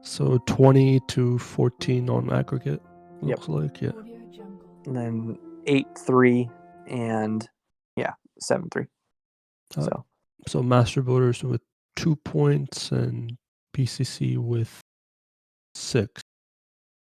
S2: So 20-14 on aggregate. Looks
S1: Yep.
S2: like, yeah.
S1: And then 8-3 and 7-3.
S2: So Master Builders with 2 points and BCC with 6.